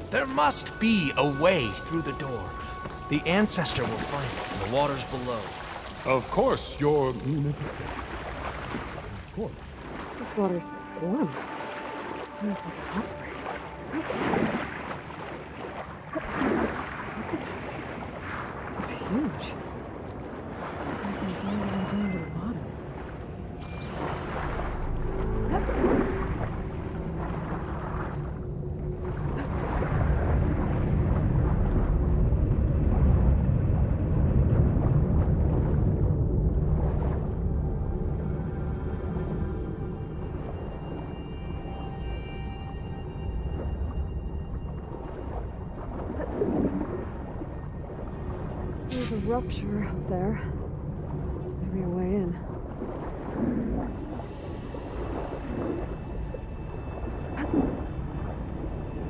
There must be a way through the door. The ancestor will find it in the waters below. Of course, you're... This water's warm. Seems like a hot spring. Look at that. It's huge. Like there's no way down to the bottom. There's a rupture up there. Maybe a way in.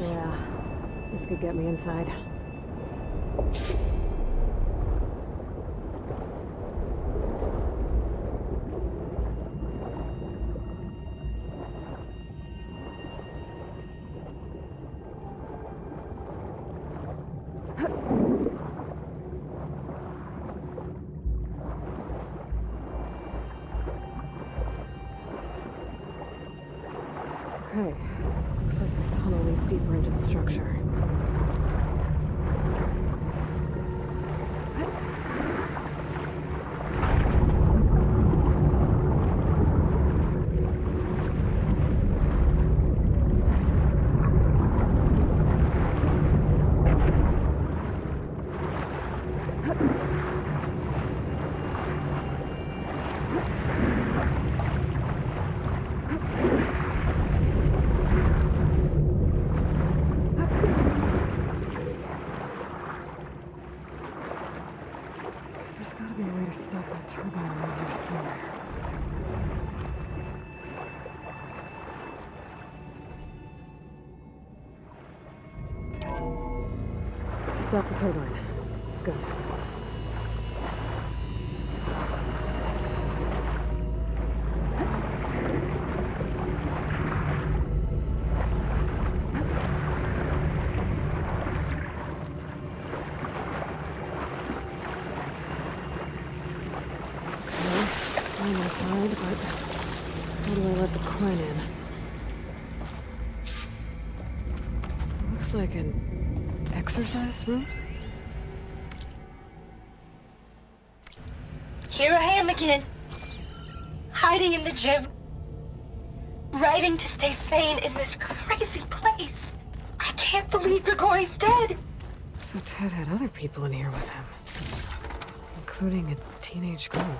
Yeah, this could get me inside. Okay, looks like this tunnel leads deeper into the structure. There's gotta be a way to stop that turbine around here somewhere. Stop the turbine. Good. I'm inside, but how do I let the coin in? Looks like an exercise room? Here I am again. Hiding in the gym. Writing to stay sane in this crazy place. I can't believe Grigori's dead. So Ted had other people in here with him, including a teenage girl.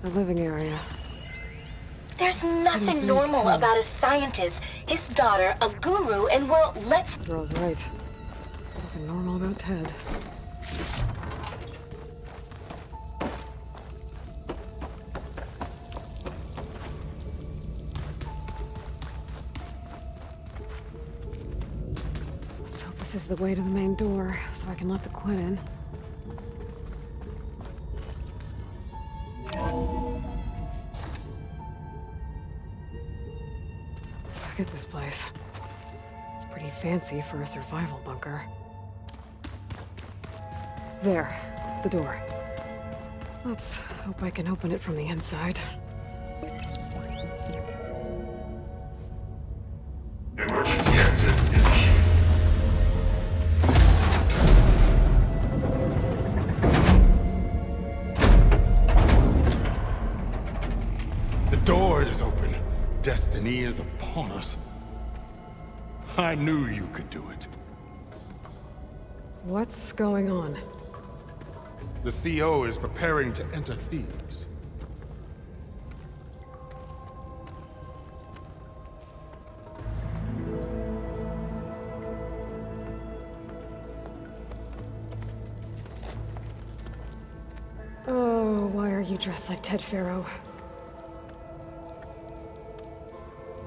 The living area. There's nothing normal about a scientist, his daughter, a guru, and well, let's... Girl's right. Nothing normal about Ted. Let's hope this is the way to the main door, so I can let the Quinn in. Look at this place. It's pretty fancy for a survival bunker. There, the door. Let's hope I can open it from the inside. Emergency exit initiated. The door is open. Destiny is upon us. I knew you could do it. What's going on? The CO is preparing to enter Thebes. dress like Ted Pharaoh.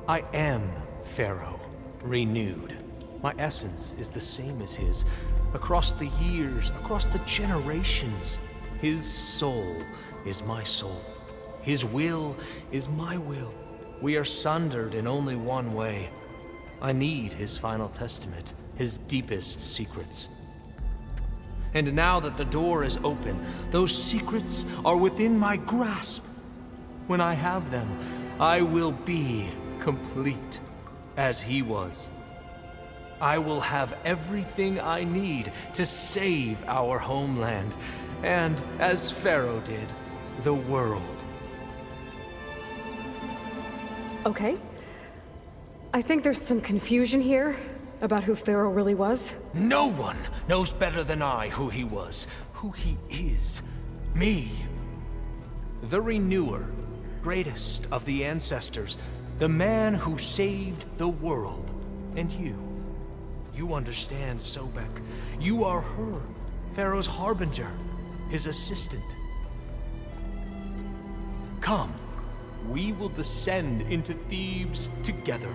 I am Pharaoh, renewed. My essence is the same as his. Across the years, across the generations, his soul is my soul. His will is my will. We are sundered in only one way. I need his final testament, his deepest secrets. And now that the door is open, those secrets are within my grasp. When I have them, I will be complete, as he was. I will have everything I need to save our homeland, and, as Pharaoh did, the world. Okay. I think there's some confusion here about who Pharaoh really was. No one knows better than I who he was, who he is. Me. The Renewer, greatest of the ancestors, the man who saved the world. And you. You understand, Sobek. You are her, Pharaoh's harbinger, his assistant. Come, we will descend into Thebes together,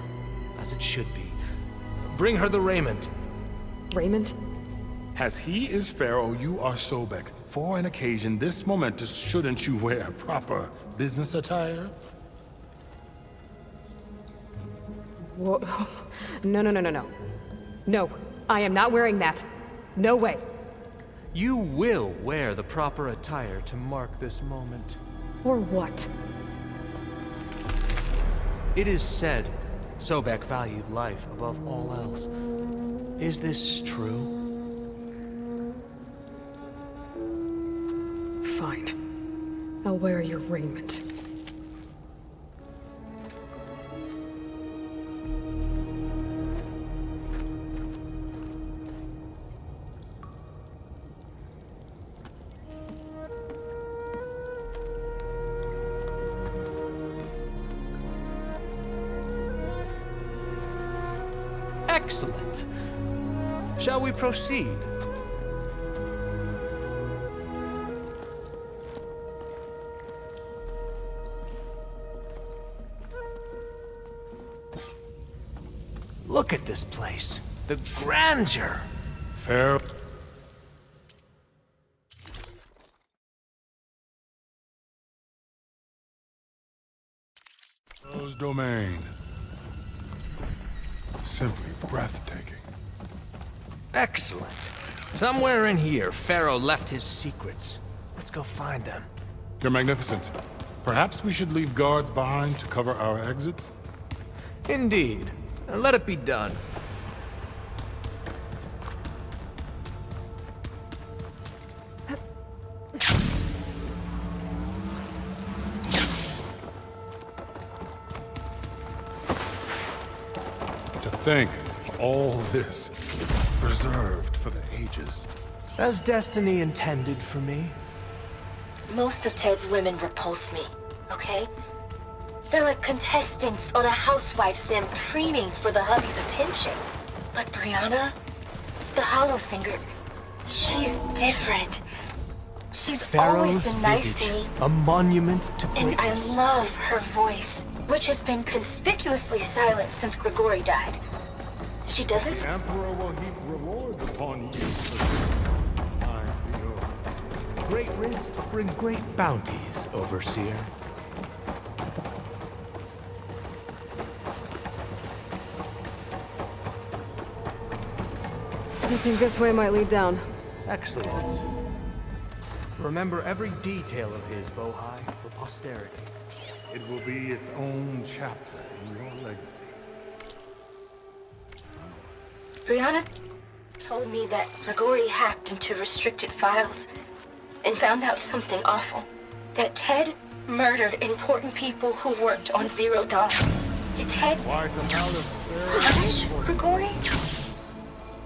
as it should be. Bring her the raiment. Raymond? As he is Pharaoh, you are Sobek. For an occasion this momentous, shouldn't you wear proper business attire? Whoa. No. No, I am not wearing that. No way. You will wear the proper attire to mark this moment. Or what? It is said Sobek valued life above all else. Is this true? Fine. I'll wear your raiment. Excellent. Shall we proceed? Look at this place. The grandeur. Pharaoh. Pharaoh's domain. Simply breathtaking. Excellent. Somewhere in here, Pharaoh left his secrets. Let's go find them. Your Magnificence, perhaps we should leave guards behind to cover our exits? Indeed. Let it be done. To think, all this preserved for the ages. As destiny intended for me. Most of Ted's women repulse me, okay? They're like contestants on a housewife sim preening for the hubby's attention. But Brianna, the hollow singer, she's different. She's always Pharaoh's been nice visage, to me, a monument to and I greatness. love her voice, which has been conspicuously silent since Grigori died. She doesn't The Emperor will heap rewards upon you for I see. Great risks bring great bounties, Overseer. I think this way might lead down. Excellent. Remember every detail of his, Bohai, for posterity. It will be its own chapter in your legacy. Brianna told me that Grigori hacked into restricted files and found out something awful. That Ted murdered important people who worked on Zero Dawn. Did Ted Quite a malice. punish Grigori?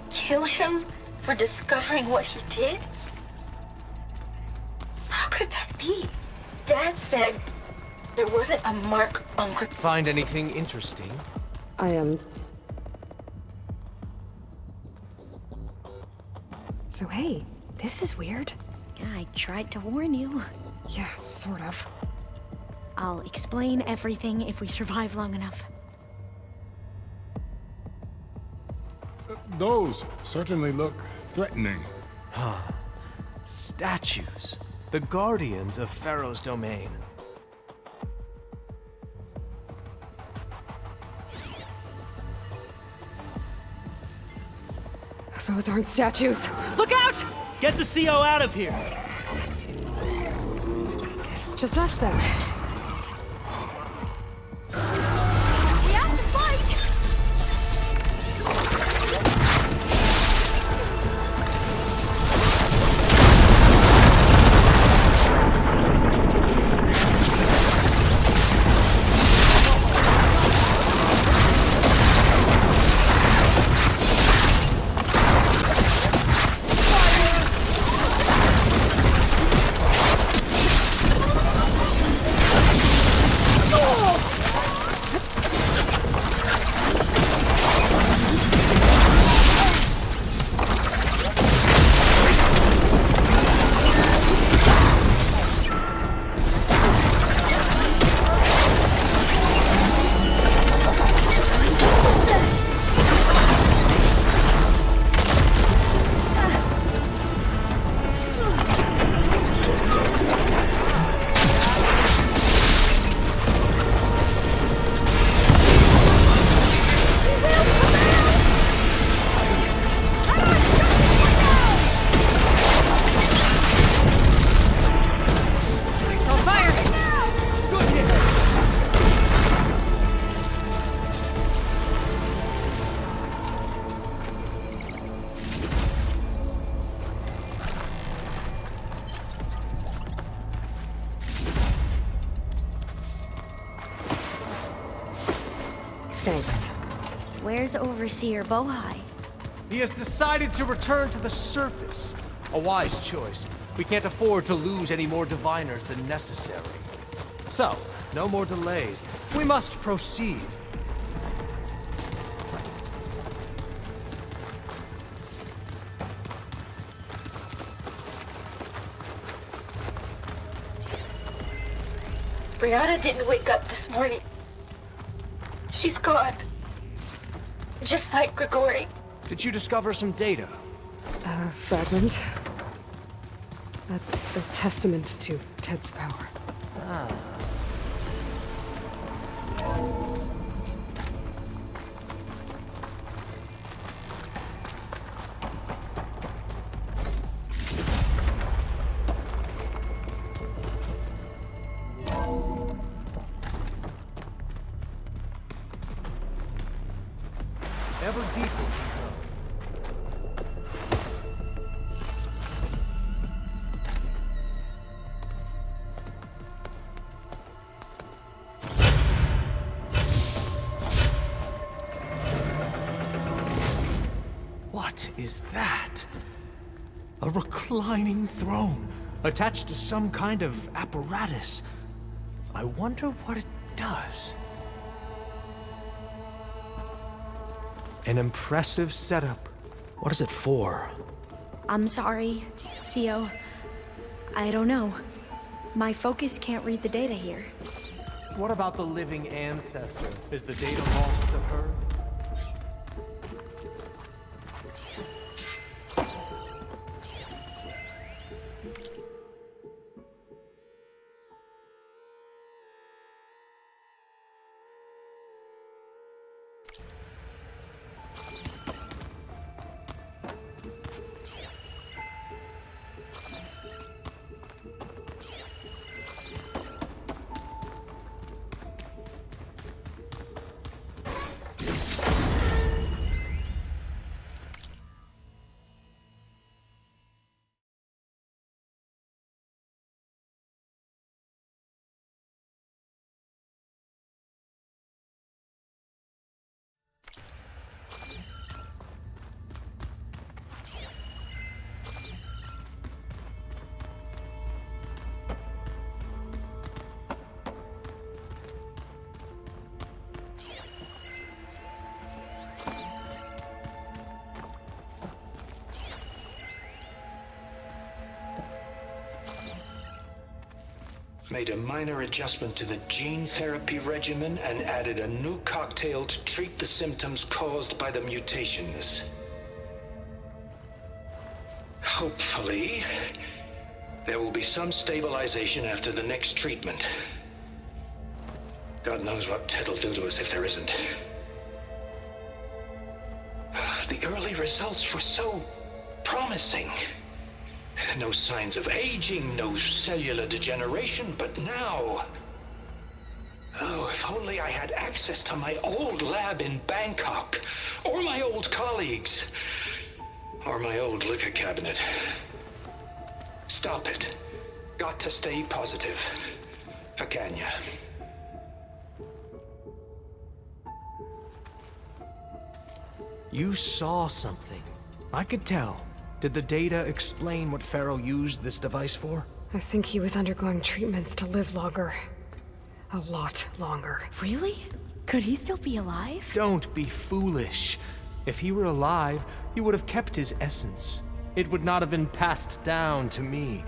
Kill him for discovering what he did? How could that be? Dad said there wasn't a mark on Grigori. Find anything interesting? I am... So hey, this is weird. I tried to warn you. Yeah, sort of. I'll explain everything if we survive long enough. Those certainly look threatening. Statues. The guardians of Pharaoh's domain. Those aren't statues. Look out! Get the CO out of here! Guess it's just us then. We have to fight! Thanks. Where's Overseer Bohai? He has decided to return to the surface. A wise choice. We can't afford to lose any more diviners than necessary. So, no more delays. We must proceed. Brianna didn't wake up this morning. She's gone. Just like Grigori. Did you discover some data? Fragment. A testament to Ted's power. Ever deeper. What is that? A reclining throne, attached to some kind of apparatus. I wonder what it does. An impressive setup. What is it for? I'm sorry, CO. I don't know. My focus can't read the data here. What about the living ancestor? Is the data lost to her? Made a minor adjustment to the gene therapy regimen and added a new cocktail to treat the symptoms caused by the mutations. Hopefully, there will be some stabilization after the next treatment. God knows what Ted will do to us if there isn't. The early results were so promising. No signs of aging, no cellular degeneration, but now... Oh, if only I had access to my old lab in Bangkok, or my old colleagues, or my old liquor cabinet. Stop it. Got to stay positive. For Kenya. You saw something. I could tell. Did the data explain what Pharaoh used this device for? I think he was undergoing treatments to live longer. A lot longer. Really? Could he still be alive? Don't be foolish. If he were alive, he would have kept his essence. It would not have been passed down to me.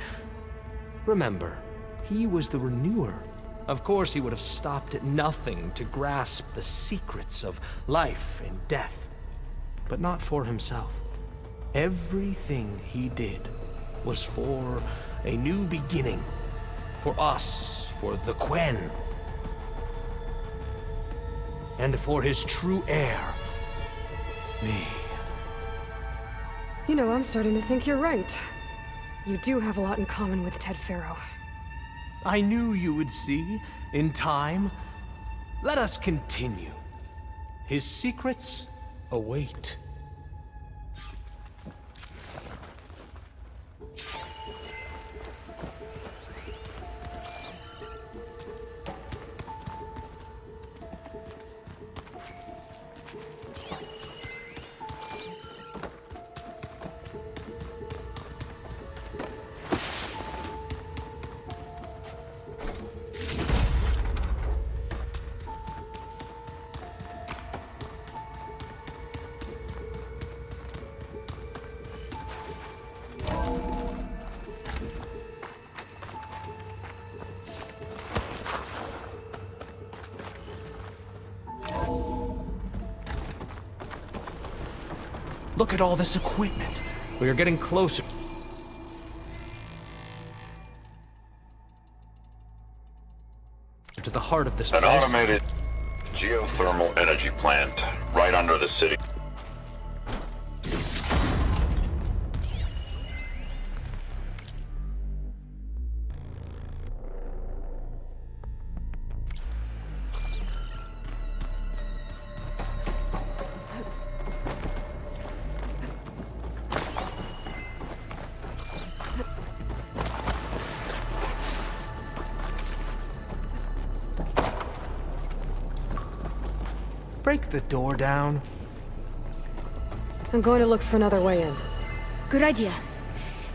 Remember, he was the renewer. Of course he would have stopped at nothing to grasp the secrets of life and death. But not for himself. Everything he did was for a new beginning. For us, for the Quen. And for his true heir, me. You know, I'm starting to think you're right. You do have a lot in common with Ted Pharaoh. I knew you would see, in time. Let us continue. His secrets await. Look at all this equipment. We are getting closer to the heart of this place. An automated geothermal energy plant right under the city. Break the door down. I'm going to look for another way in. Good idea.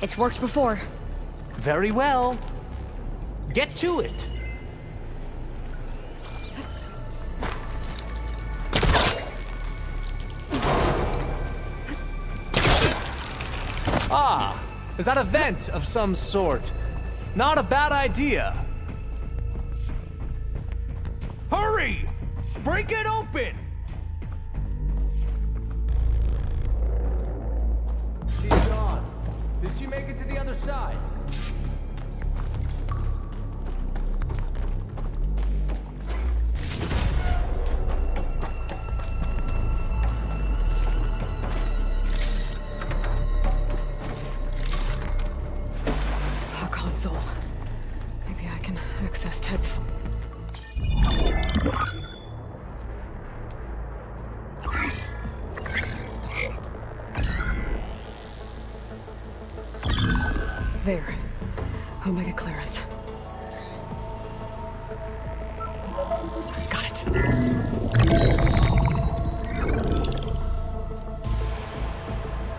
It's worked before. Very well. Get to it. Ah, is that a vent of some sort? Not a bad idea. Hurry! Break it open! She's gone. Did she make it to the other side? A console. Maybe I can access Ted's phone. There. Omega clearance. Got it.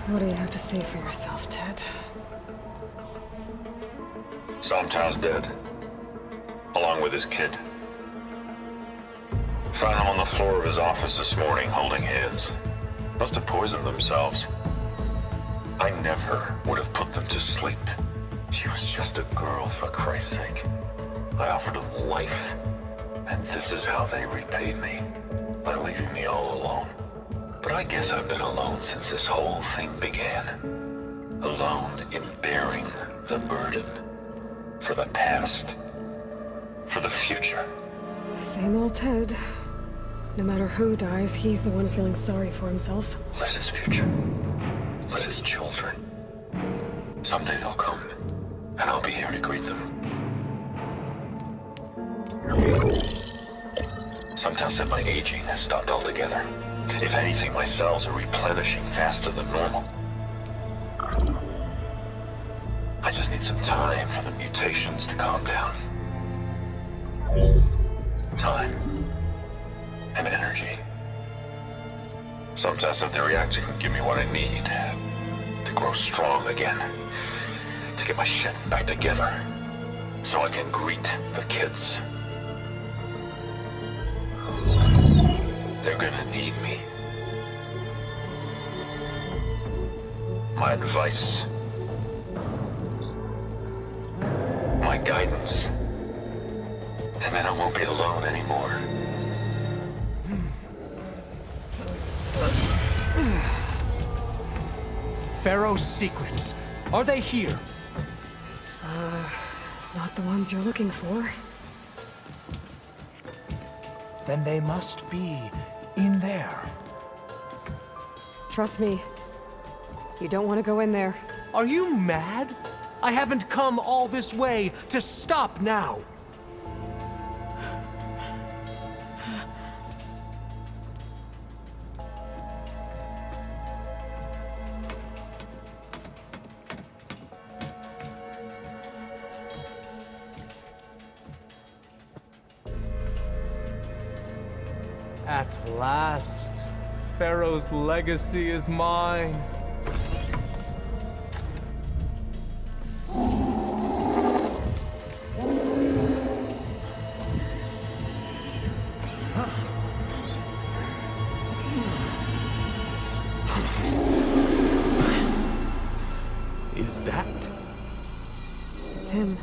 What do you have to say for yourself, Ted? Somtown's dead. Along with his kid. Found him on the floor of his office this morning, holding hands. Must have poisoned themselves. I never would have put them to sleep. She was just a girl, for Christ's sake. I offered them life, and this is how they repaid me, by leaving me all alone. But I guess I've been alone since this whole thing began. Alone in bearing the burden. For the past. For the future. Same old Ted. No matter who dies, he's the one feeling sorry for himself. Liz's future. Liz's children. Someday they'll come, and I'll be here to greet them. Some tests said my aging has stopped altogether. If anything, my cells are replenishing faster than normal. I just need some time for the mutations to calm down. Time. And energy. Some tests of the reactor can give me what I need to grow strong again. To get my shit back together. So I can greet the kids. They're gonna need me. My advice. My guidance. And then I won't be alone anymore. Pharaoh's secrets. Are they here? Not the ones you're looking for. Then they must be in there. Trust me. You don't want to go in there. Are you mad? I haven't come all this way to stop now. At last, Pharaoh's legacy is mine. Is that? It's him.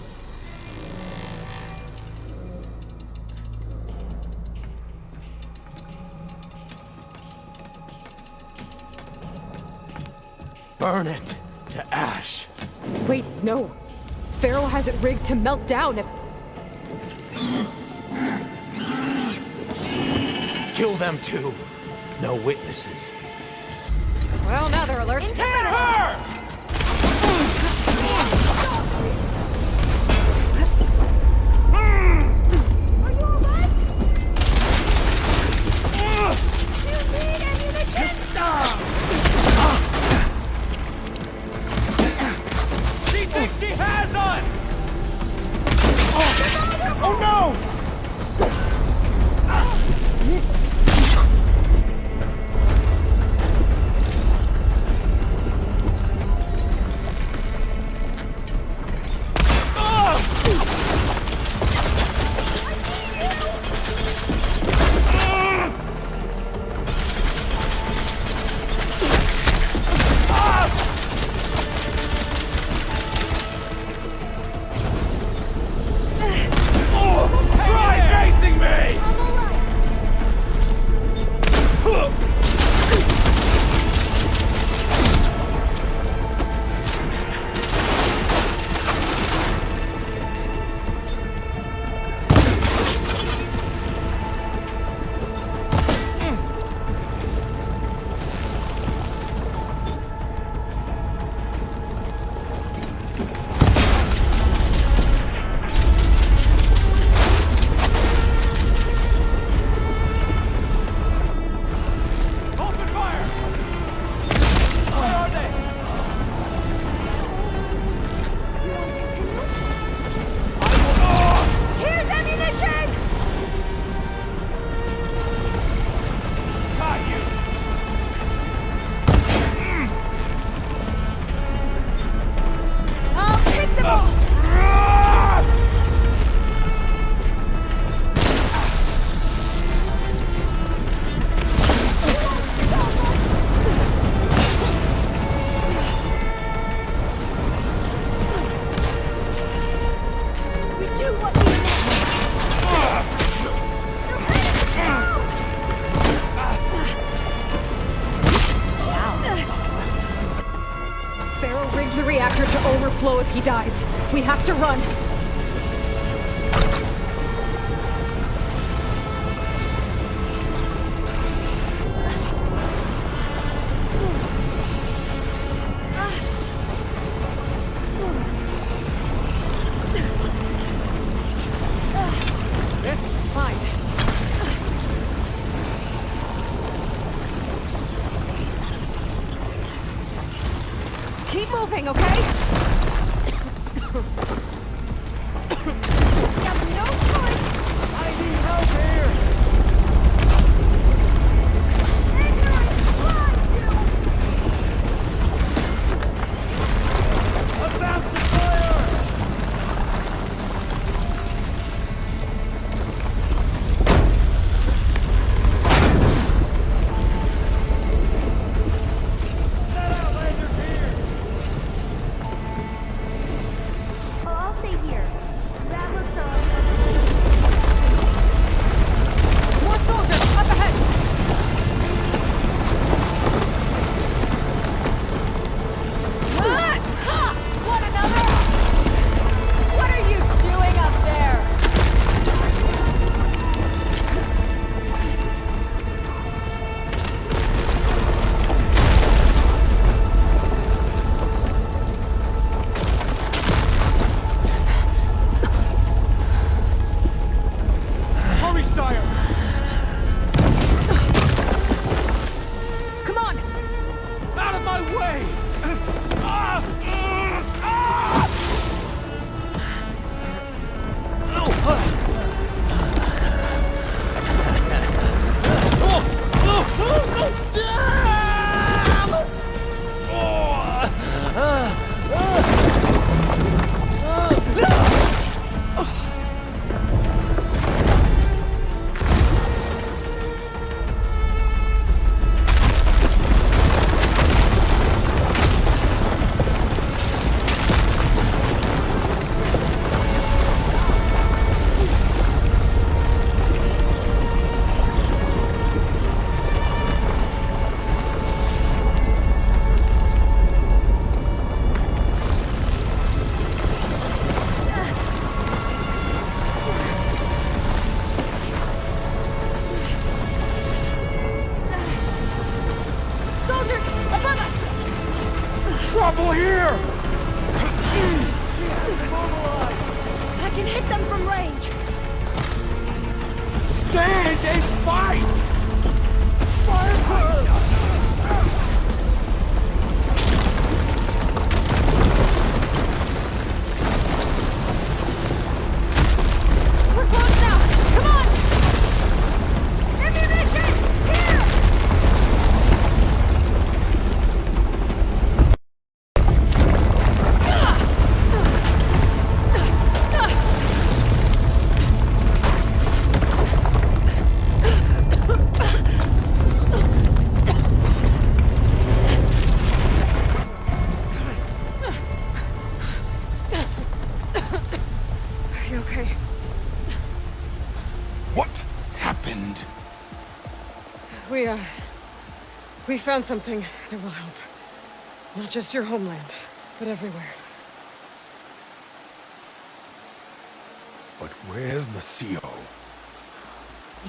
Burn it to ash. Wait, no. Pharaoh has it rigged to melt down if... Kill them too. No witnesses. Well, now they're alert. Hit her! She thinks she has us! Oh no! caused the reactor to overflow if he dies. We have to run. This is a find. Keep moving, okay? You have no choice! I need help here! About to fire! I'll stay here. That looks More soldiers, up ahead! One another! What are you doing up there? Hurry, sire! Come on! Out of my way! Soldiers, above us! Trouble here! I can hit them from range. Stand and fight! Fire! We're close now! Come on! Ammunition! Here! Are you okay? What happened? We found something that will help. Not just your homeland, but everywhere. But where's the CO?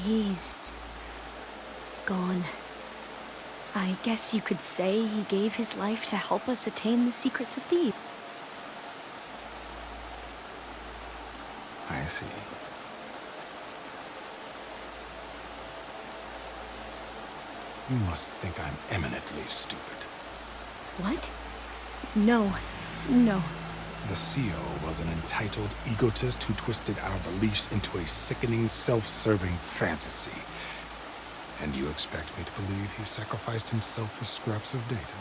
He's gone. I guess you could say he gave his life to help us attain the secrets of Thebes. I see. You must think I'm eminently stupid. What? No. No. The CO was an entitled egotist who twisted our beliefs into a sickening, self-serving fantasy. And you expect me to believe he sacrificed himself for scraps of data?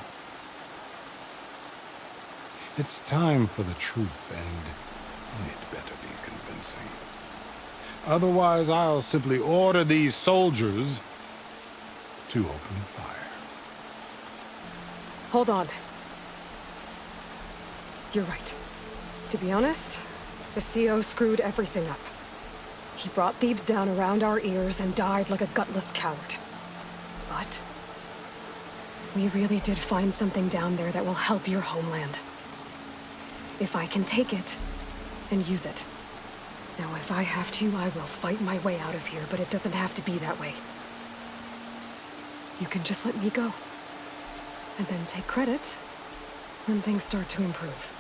It's time for the truth, and it better be convincing. Otherwise, I'll simply order these soldiers to open fire. Hold on. You're right. To be honest, the CO screwed everything up. He brought Thebes down around our ears and died like a gutless coward. But we really did find something down there that will help your homeland. if I can take it and use it. Now, if I have to, I will fight my way out of here, but it doesn't have to be that way. You can just let me go. And then take credit when things start to improve.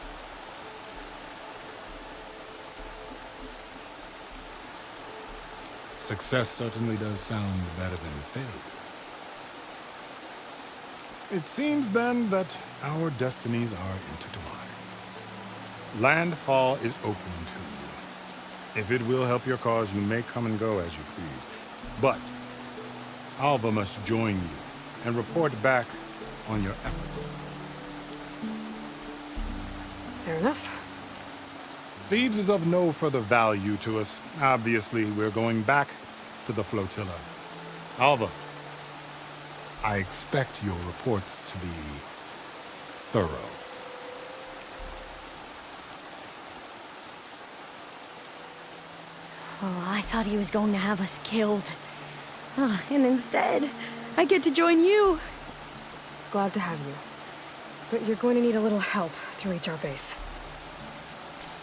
Success certainly does sound better than failure. It seems then that our destinies are intertwined. Landfall is open to you. If it will help your cause, you may come and go as you please. But Alva must join you and report back on your efforts. Fair enough. Thebes is of no further value to us. Obviously, we're going back to the flotilla. Alva, I expect your reports to be thorough. Oh, I thought he was going to have us killed. And instead, I get to join you. Glad to have you. But you're going to need a little help to reach our base.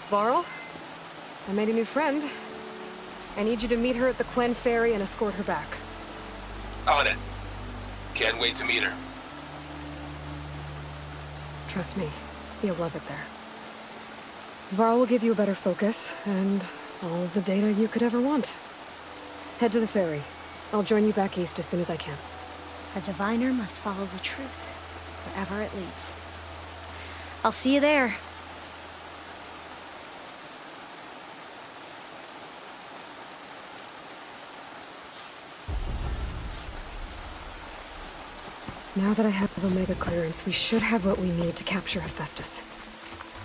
Varl, I made a new friend. I need you to meet her at the Quen Ferry and escort her back. On it. Can't wait to meet her. Trust me, you'll love it there. Varl will give you a better focus, and all of the data you could ever want. Head to the ferry. I'll join you back east as soon as I can. A diviner must follow the truth, wherever it leads. I'll see you there. Now that I have Omega clearance, we should have what we need to capture Hephaestus.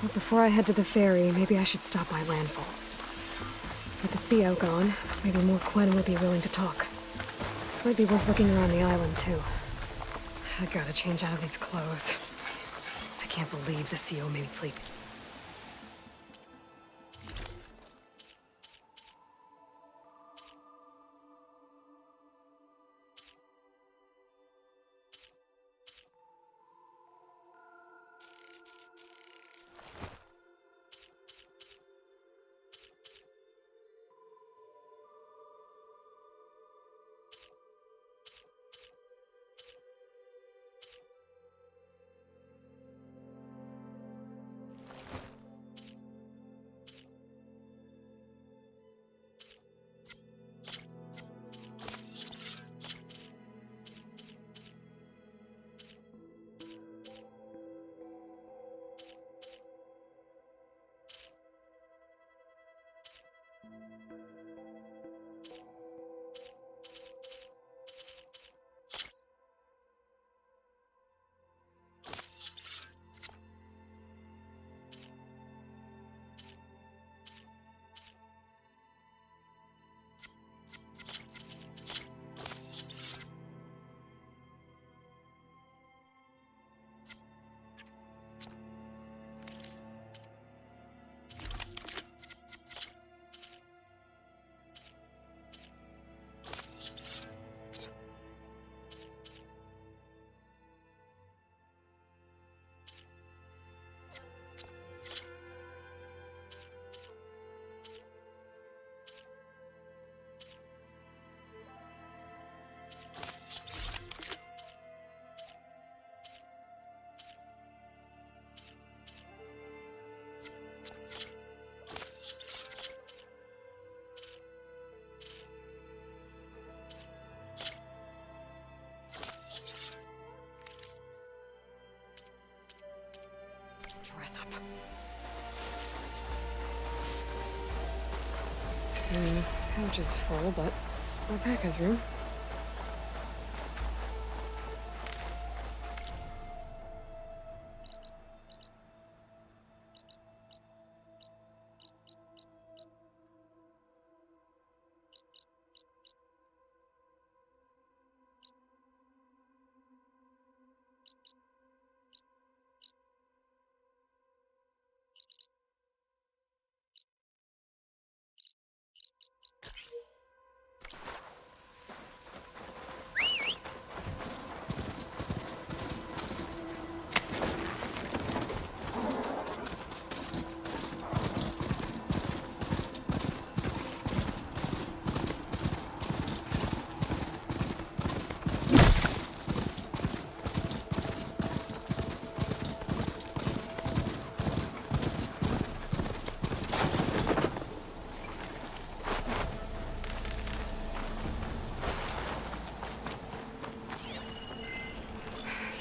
But before I head to the ferry, maybe I should stop by landfall. With the CO gone, maybe more Quen will be willing to talk. Might be worth looking around the island, too. I gotta change out of these clothes. I can't believe the CO made me plead. Dress up. Couch is full, but my pack has room.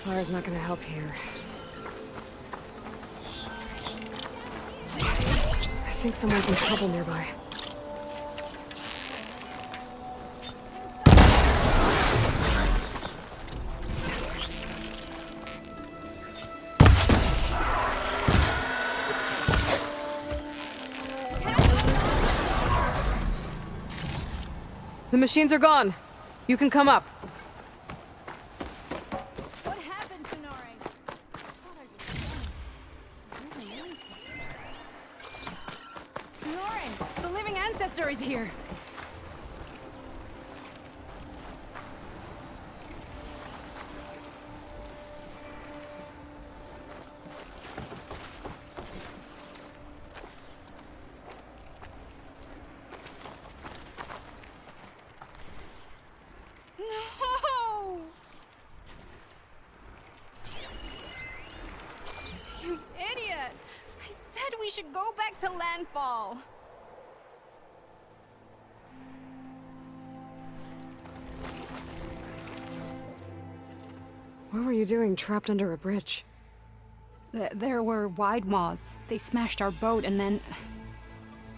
Fire's not gonna help here. I think someone's in trouble nearby. The machines are gone. You can come up. What happened to Nore? Nore, the living ancestor is here. No! You idiot! I said we should go back to landfall. What were you doing trapped under a bridge? There were wide maws. They smashed our boat and then...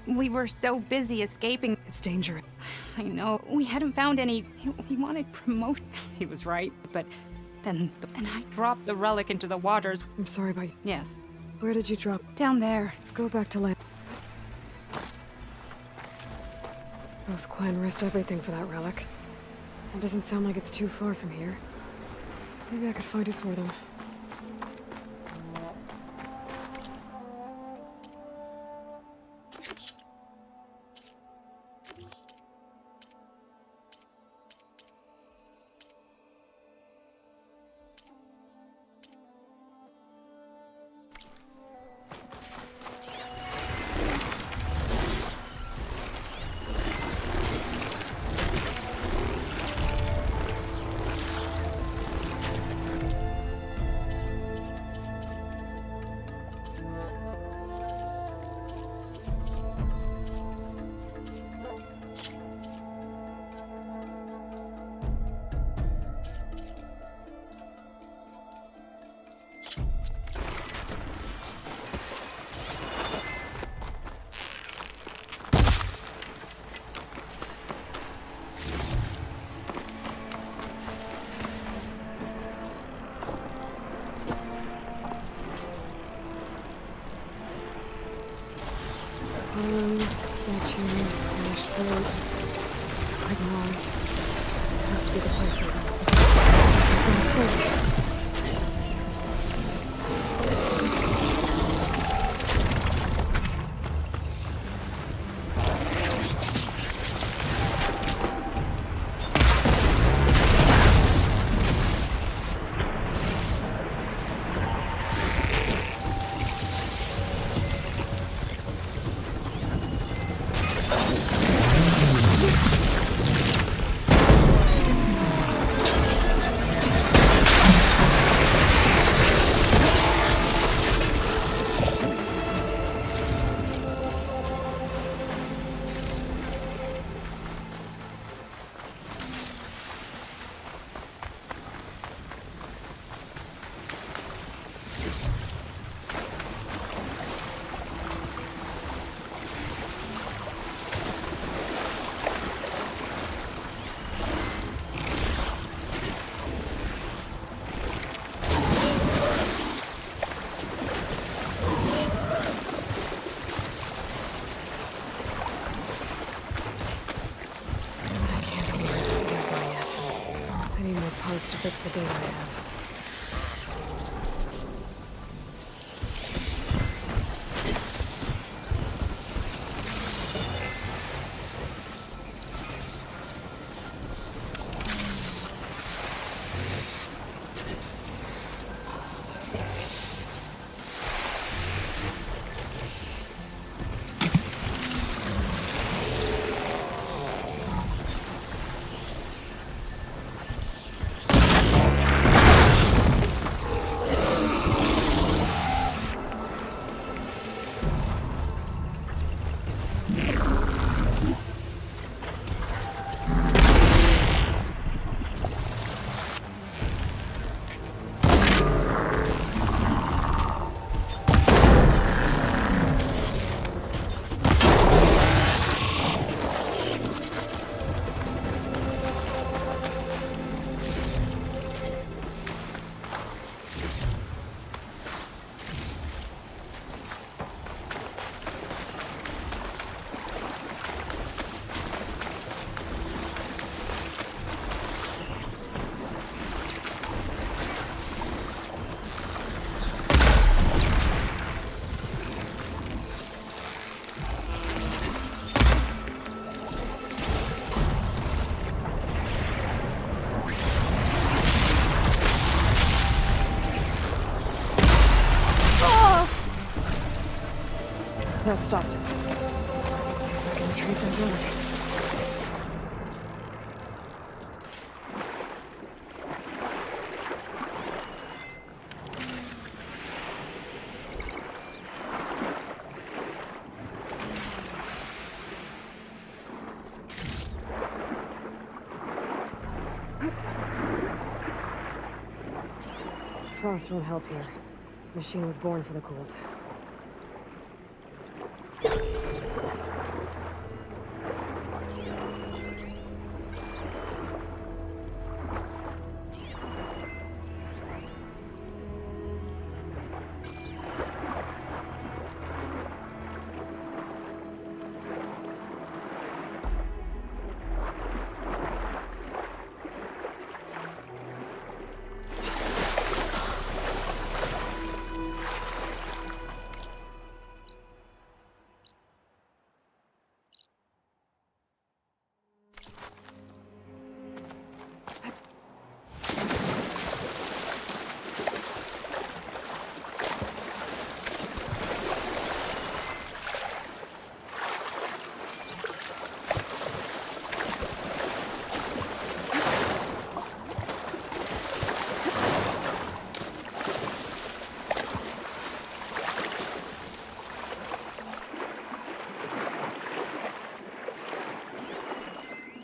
We were so busy escaping. It's dangerous. I know. We hadn't found any... He wanted promotion. He was right, but then... And I dropped the relic into the waters. I'm sorry about you. Yes. Where did you drop? Down there. Go back to land. Those Quen risked everything for that relic. It doesn't sound like it's too far from here. Maybe I could find it for them. Statue, smashed boat, hide walls. This has to be the place they were. Parts to fix the data I have. That stopped it. Let's see if I can retrieve that relic. Frost won't help here. The machine was born for the cold.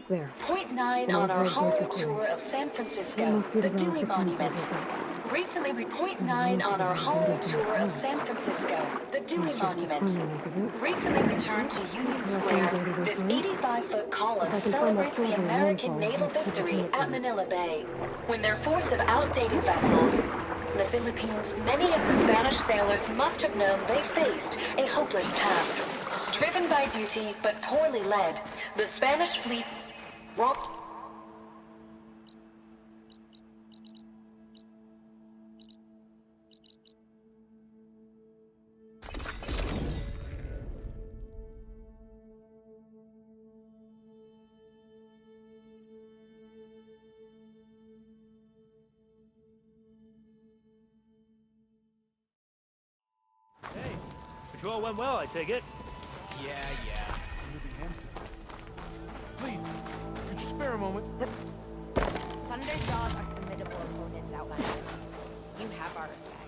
There. Point 9 on our home tour of San Francisco, the Dewey Monument. Recently, Point 9 on our home tour of San Francisco, the Dewey Monument. Recently returned to Union Square, this 85-foot column celebrates the American naval victory at Manila Bay, when their force of outdated vessels, in the Philippines, many of the Spanish sailors must have known they faced a hopeless task. Driven by duty, but poorly led, the Spanish fleet Hey, patrol went well, I take it. Yeah. Please, could you spare a moment? Thunderjaws are formidable opponents, Outlander. You have our respect.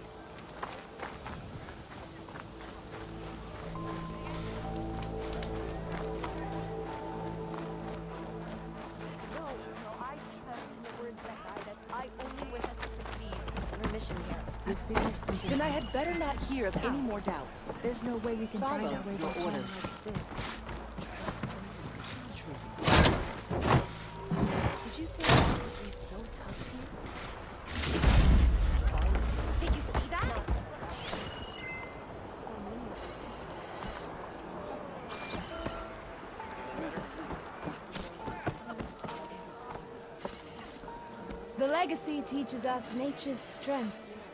No, I have the words that guide us. I only wish us to succeed in our mission here. Then I had better not hear of any more doubts. There's no way we can find our way to orders. Did you think it would be so tough here? Did you see that? The legacy teaches us nature's strengths.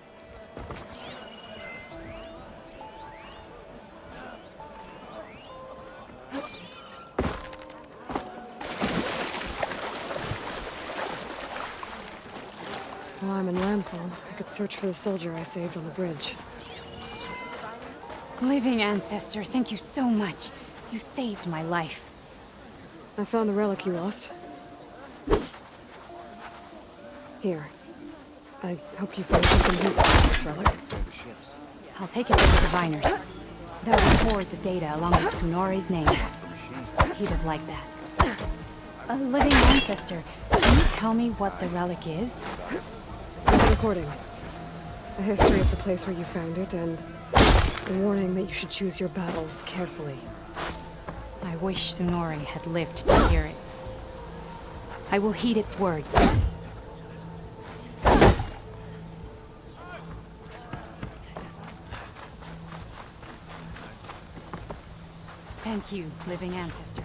While I'm in landfall, I could search for the soldier I saved on the bridge. Living ancestor, thank you so much. You saved my life. I found the relic you lost. Here. I hope you find something useful with this relic. I'll take it to the diviners. They'll record the data along with Tsunore's name. He'd have liked that. A living ancestor, can you tell me what the relic is? It's a recording. A history of the place where you found it, and a warning that you should choose your battles carefully. I wish Tsunore had lived to hear it. I will heed its words. Thank you, living ancestor.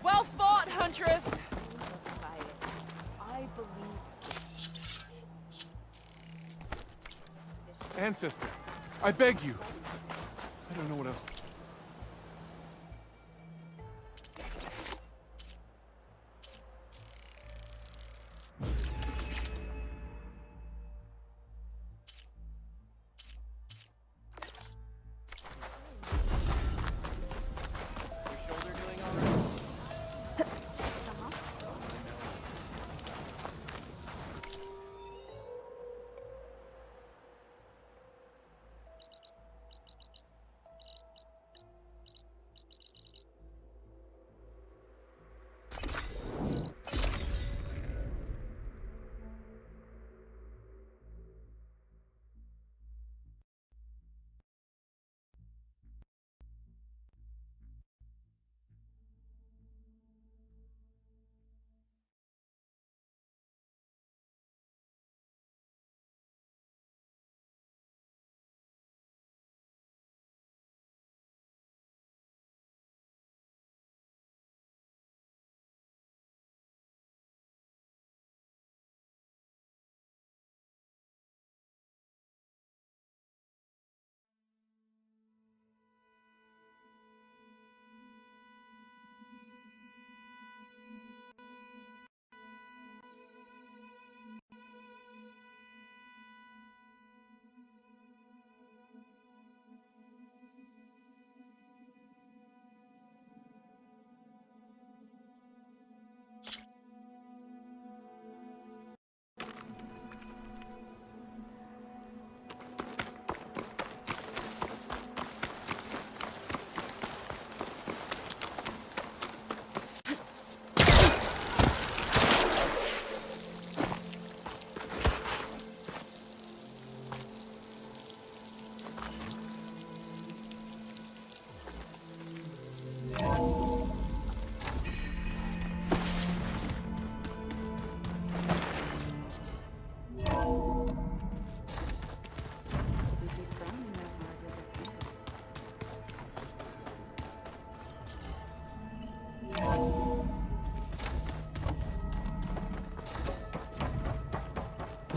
Well fought, Huntress! Ancestor, I beg you. I don't know what else.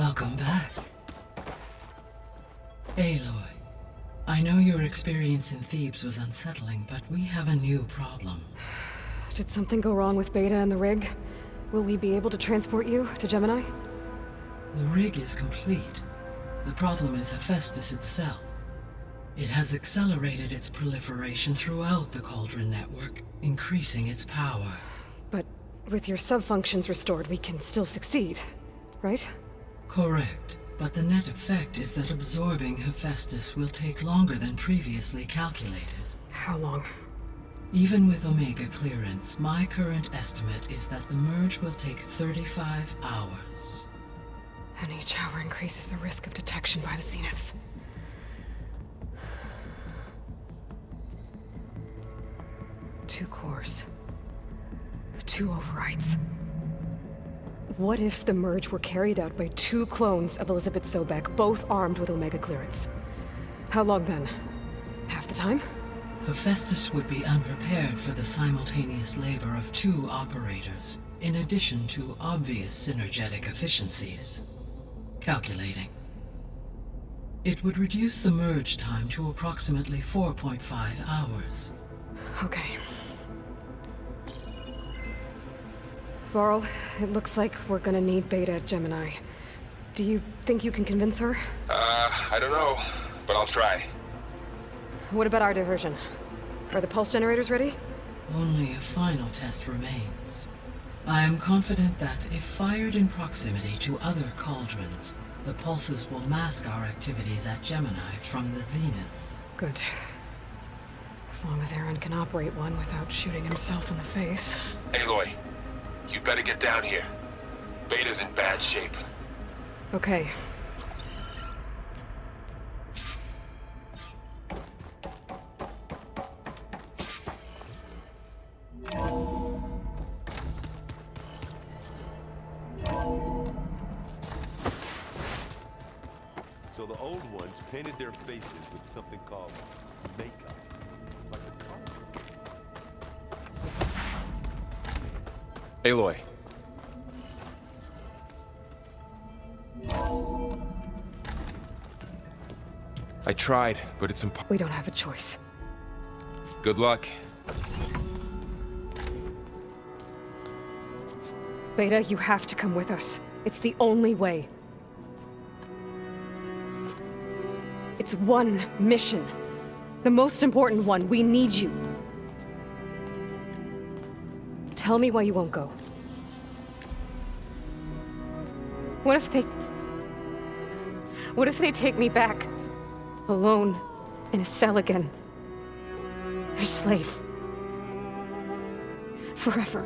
Welcome back. Aloy, I know your experience in Thebes was unsettling, but we have a new problem. Did something go wrong with Beta and the rig? Will we be able to transport you to Gemini? The rig is complete. The problem is Hephaestus itself. It has accelerated its proliferation throughout the Cauldron network, increasing its power. But with your sub-functions restored, we can still succeed, right? Correct. But the net effect is that absorbing Hephaestus will take longer than previously calculated. How long? Even with Omega clearance, my current estimate is that the merge will take 35 hours. And each hour increases the risk of detection by the Zeniths. Two cores. Two overrides. What if the merge were carried out by two clones of Elizabeth Sobek, both armed with Omega clearance? How long then? Half the time? Hephaestus would be unprepared for the simultaneous labor of two operators, in addition to obvious synergetic efficiencies. Calculating. It would reduce the merge time to approximately 4.5 hours. Okay. Varl, it looks like we're gonna need Beta at Gemini. Do you think you can convince her? I don't know, but I'll try. What about our diversion? Are the pulse generators ready? Only a final test remains. I am confident that if fired in proximity to other cauldrons, the pulses will mask our activities at Gemini from the Zeniths. Good. As long as Aaron can operate one without shooting himself in the face. Aloy, you better get down here. Beta's in bad shape. Okay. So the old ones painted their faces with something called makeup. Like a car. Aloy. I tried, but it's impossible. We don't have a choice. Good luck. Beta, you have to come with us. It's the only way. It's one mission. The most important one. We need you. Tell me why you won't go. What if they take me back? Alone, in a cell again. Their slave. Forever.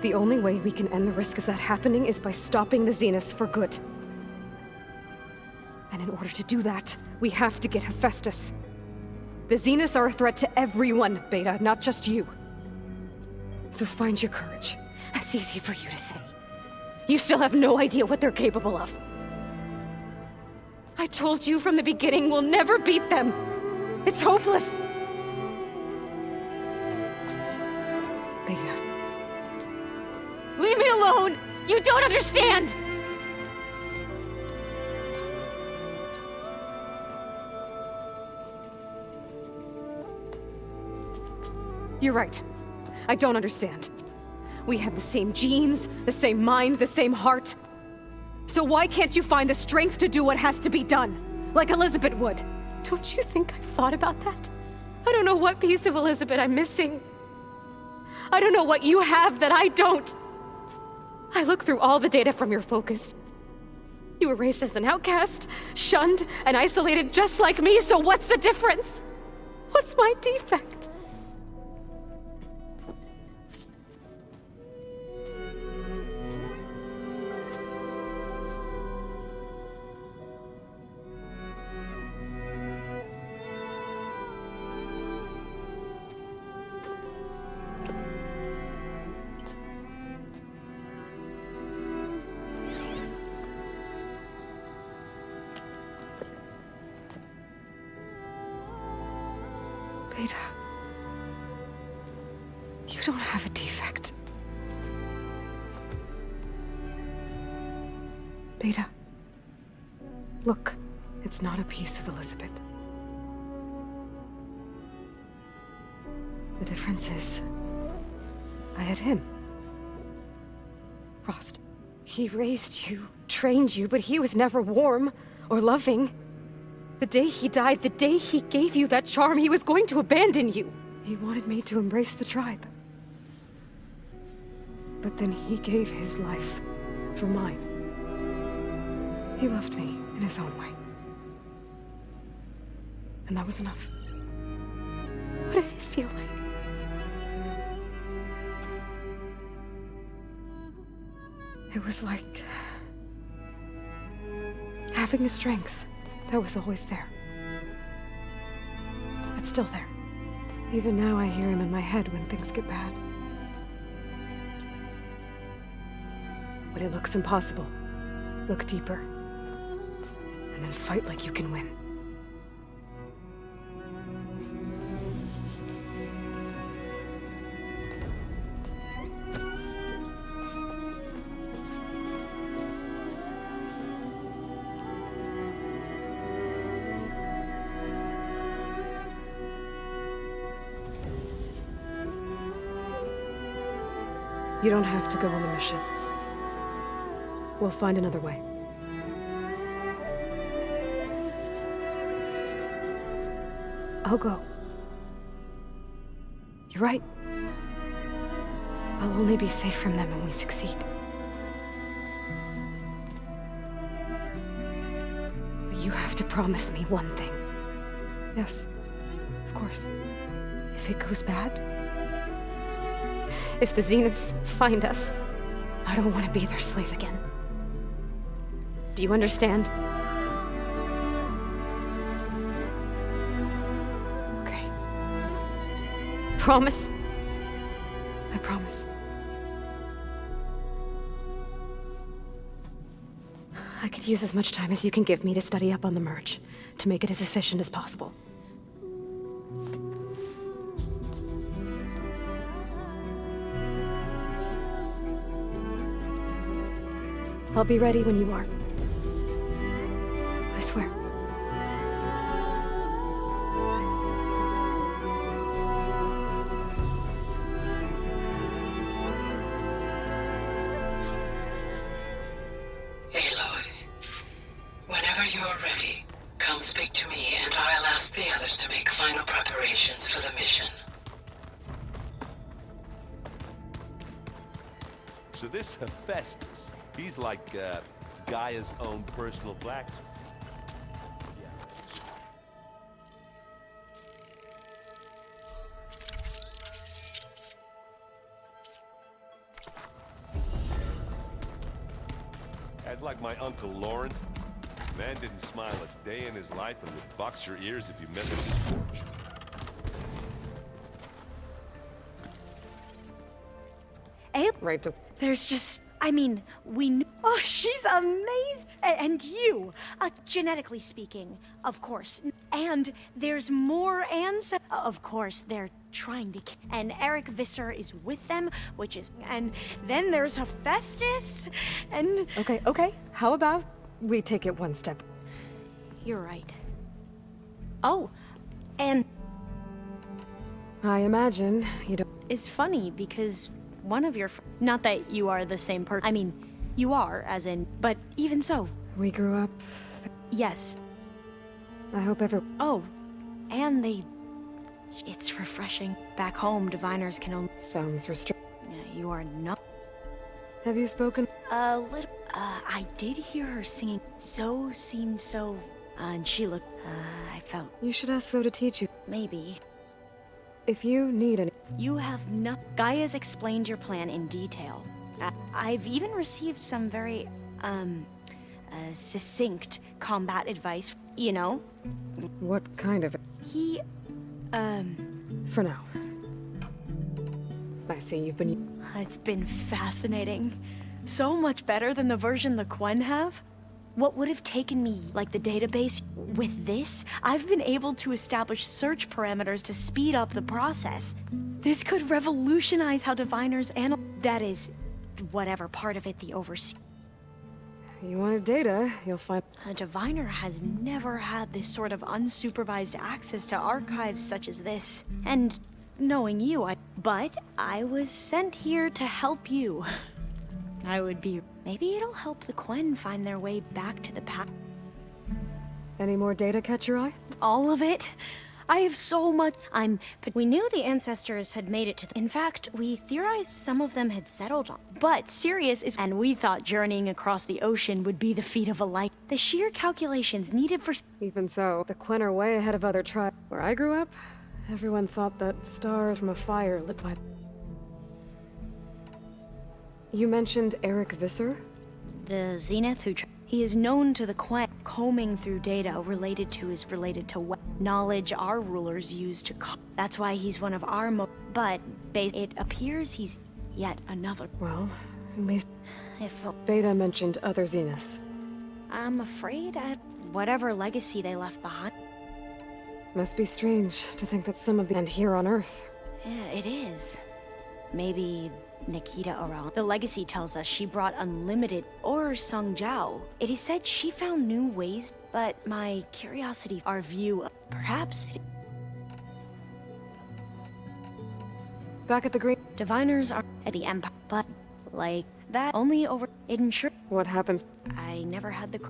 The only way we can end the risk of that happening is by stopping the Zeniths for good. And in order to do that, we have to get Hephaestus. The Zeniths are a threat to everyone, Beta, not just you. So find your courage. That's easy for you to say. You still have no idea what they're capable of. I told you from the beginning we'll never beat them. It's hopeless. Beta. Leave me alone! You don't understand! You're right. I don't understand. We have the same genes, the same mind, the same heart. So why can't you find the strength to do what has to be done? Like Elizabeth would. Don't you think I've thought about that? I don't know what piece of Elizabeth I'm missing. I don't know what you have that I don't. I look through all the data from your focus. You were raised as an outcast, shunned, and isolated just like me, so what's the difference? What's my defect? don't have a defect. Beta. Look, it's not a piece of Elizabeth. The difference is, I had him. Frost. He raised you, trained you, but he was never warm or loving. The day he died, the day he gave you that charm, he was going to abandon you. He wanted me to embrace the tribe. But then he gave his life for mine. He loved me in his own way. And that was enough. What did it feel like? It was like having a strength that was always there. It's still there. Even now I hear him in my head when things get bad. When it looks impossible, look deeper. And then fight like you can win. You don't have to go on the mission. We'll find another way. I'll go. You're right. I'll only be safe from them when we succeed. But you have to promise me one thing. Yes, of course. If it goes bad, if the Zeniths find us, I don't want to be their slave again. Do you understand? Okay. Promise? I promise. I could use as much time as you can give me to study up on the merge, to make it as efficient as possible. I'll be ready when you are. I swear. Aloy, whenever you are ready, come speak to me and I'll ask the others to make final preparations for the mission. So this Hephaestus, he's like Gaia's own personal blacksmith. I'd like my Uncle Lauren. Man didn't smile a day in his life and would box your ears if you met him at his porch. Right to... There's just... I mean, oh, she's amazing! And you, genetically speaking, of course. And there's more of course, they're trying to... And Eric Visser is with them, which is... And then there's Hephaestus, and... Okay. How about we take it one step? You're right. Oh, and... I imagine you don't... It's funny, because one of your... Not that you are the same person. I mean, you are, as in... But even so... We grew up... Yes. I hope ever... Oh, and they... It's refreshing. Back home, diviners can only... Sounds restricted. Yeah, you are not... Have you spoken? A little... I did hear her singing. Seemed so... and she looked... I felt... You should ask So to teach you. Maybe. If you need any... You have not... Gaia's explained your plan in detail. I've even received some very, succinct combat advice, you know? What kind of... He, For now. I see you've been... It's been fascinating. So much better than the version the Quen have. What would have taken me, like the database, with this, I've been able to establish search parameters to speed up the process. This could revolutionize how diviners analyze. That is, whatever part of it the overseer. You wanted data, you'll find... A diviner has never had this sort of unsupervised access to archives such as this. And knowing you, But I was sent here to help you. I would be... Maybe it'll help the Quen find their way back to the path. Any more data catch your eye? All of it? I have so much. But we knew the ancestors had made it to. In fact, we theorized some of them had settled on. But Sirius is. And we thought journeying across the ocean would be the feat of a life. The sheer calculations needed for. Even so, the Quen are way ahead of other tribes. Where I grew up, everyone thought that stars from a fire lit by. You mentioned Eric Visser? The Zenith who. He is known to the Quen, combing through data related to knowledge our rulers use to. That's why he's one of our But it appears he's yet another. Well, at least. If Beta mentioned other Zeniths. I'm afraid at whatever legacy they left behind. Must be strange to think that some of the. And here on Earth. Yeah, it is. Maybe. Nikita around. The legacy tells us she brought unlimited, or Sung Jiao. It is said she found new ways, but my curiosity, our view, perhaps it... Back at the Green... Diviners are at the Empire, but like that only over... It ensured... What happens? I never had the...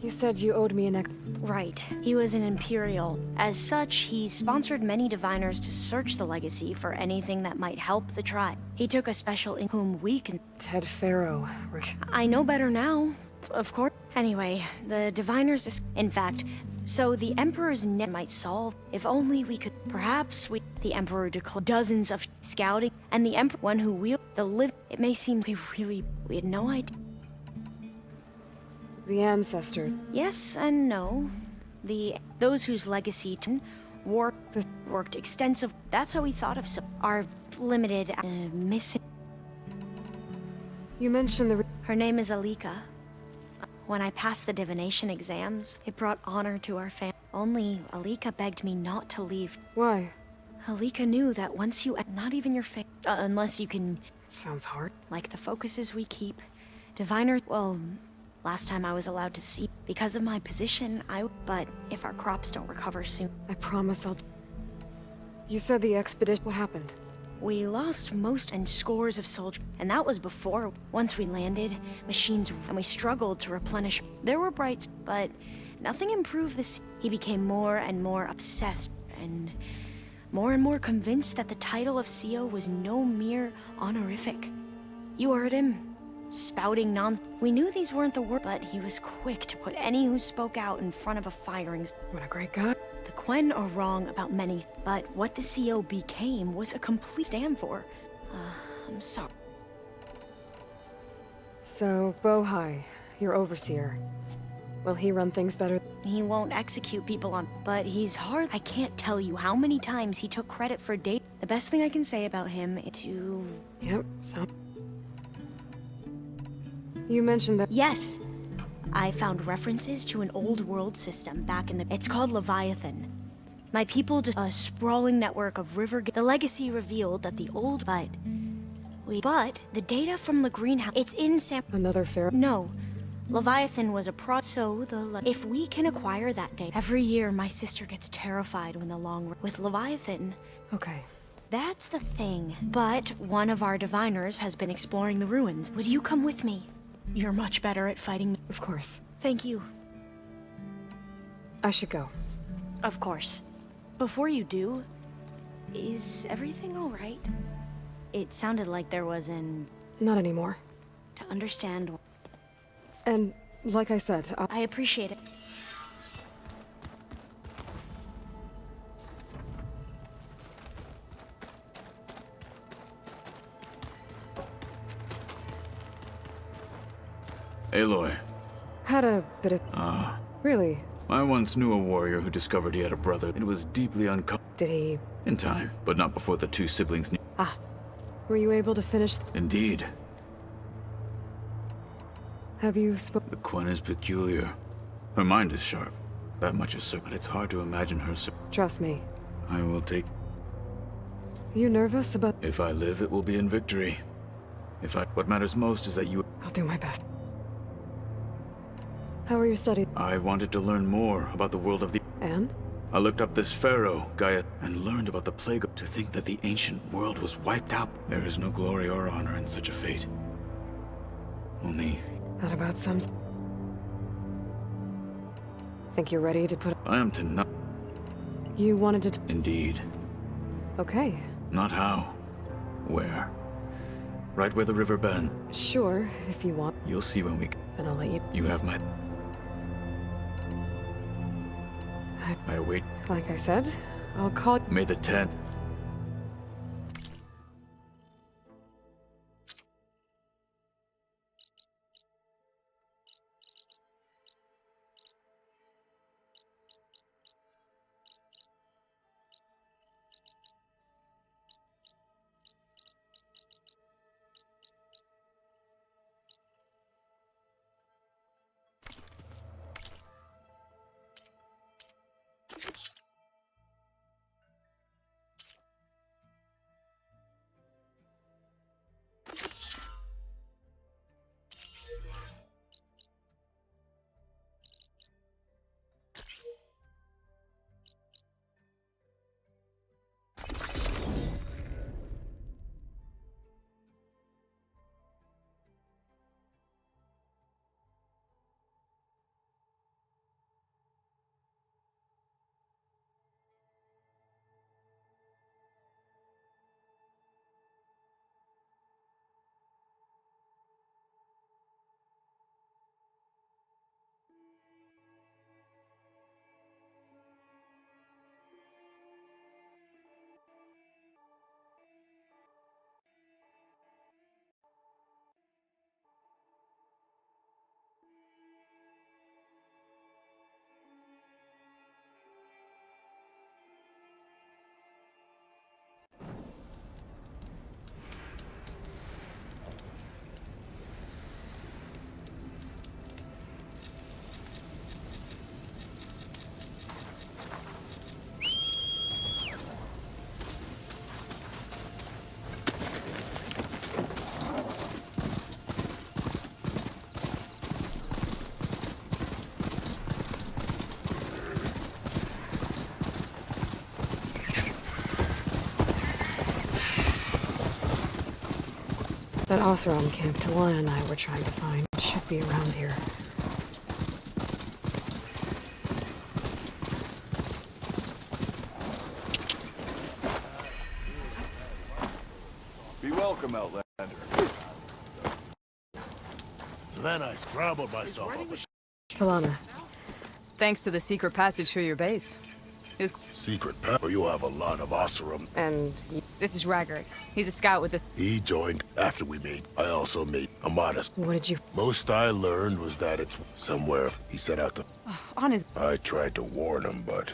You said you owed me an Right. He was an Imperial. As such, he sponsored many diviners to search the legacy for anything that might help the tribe. He took a special in whom we can... Ted Faro. I know better now. Of course. Anyway, the diviners... In fact, so the Emperor's net might solve. If only we could... Perhaps we... The Emperor declared dozens of scouting, and the Emperor... One who wield the live... It may seem we had no idea. The ancestor. Yes and no. Those whose legacy worked extensive. That's how we thought of our limited missing. You mentioned Her name is Alika. When I passed the divination exams, it brought honor to our family. Only Alika begged me not to leave. Why? Alika knew that once you... Not even your family... unless you can... It sounds hard. Like the focuses we keep. Diviners... Well... Last time I was allowed to see, because of my position, but if our crops don't recover soon... I promise I'll... You said the expedition... What happened? We lost most and scores of soldiers, and that was before. Once we landed, machines... And we struggled to replenish. There were brights, but nothing improved this... He became more and more obsessed, and more convinced that the title of CO was no mere honorific. You heard him. Spouting nonsense. We knew these weren't the words, but he was quick to put any who spoke out in front of a firing. What a great guy. The Quen are wrong about many, but what the CO became was a complete stand for. I'm sorry. So, Bohai, your overseer. Will he run things better? He won't execute people on, but he's hard. I can't tell you how many times he took credit for data. The best thing I can say about him is to... Yep, so... You mentioned that... Yes! I found references to an old world system back in the... It's called Leviathan. My people just... A sprawling network of river... The legacy revealed that the old... But the data from the greenhouse... It's in Sam... Another fair... No. Leviathan was a So, if we can acquire that data... Every year, my sister gets terrified when the long... With Leviathan... Okay. That's the thing. But one of our diviners has been exploring the ruins. Would you come with me? You're much better at fighting. Of course. Thank you. I should go. Of course. Before you do, is everything all right? It sounded like there was an... Not anymore. To understand... And, like I said, I appreciate it. Aloy. Had a bit of... Really? I once knew a warrior who discovered he had a brother. It was deeply Did he... In time, but not before the two siblings knew. Were you able to finish... Indeed. Have you spoken? The Quen is peculiar. Her mind is sharp. That much is certain, but it's hard to imagine her so... Trust me. I will take... You nervous about... If I live, it will be in victory. If I... What matters most is that you... I'll do my best. How are your studies? I wanted to learn more about the world of the... And? I looked up this pharaoh, Gaia, and learned about the plague. To think that the ancient world was wiped out. There is no glory or honor in such a fate. Only... That about sums... Think you're ready to put... I am to not... You wanted to... Indeed. Okay. Not how. Where. Right where the river bends. Sure, if you want. You'll see when we... Then I'll let you... You have my... I await... Like I said, I'll call... May the 10th... That Oseram camp Talana and I were trying to find should be around here. Be welcome, Outlander. So then I scrambled myself up a... Talana. Thanks to the secret passage through your base. Secret path? You have a lot of Oseram. And... This is Raggart. He's a scout with the... He joined after we made. I also made a modest. What did you... Most I learned was that it's somewhere he set out to... on his... I tried to warn him, but...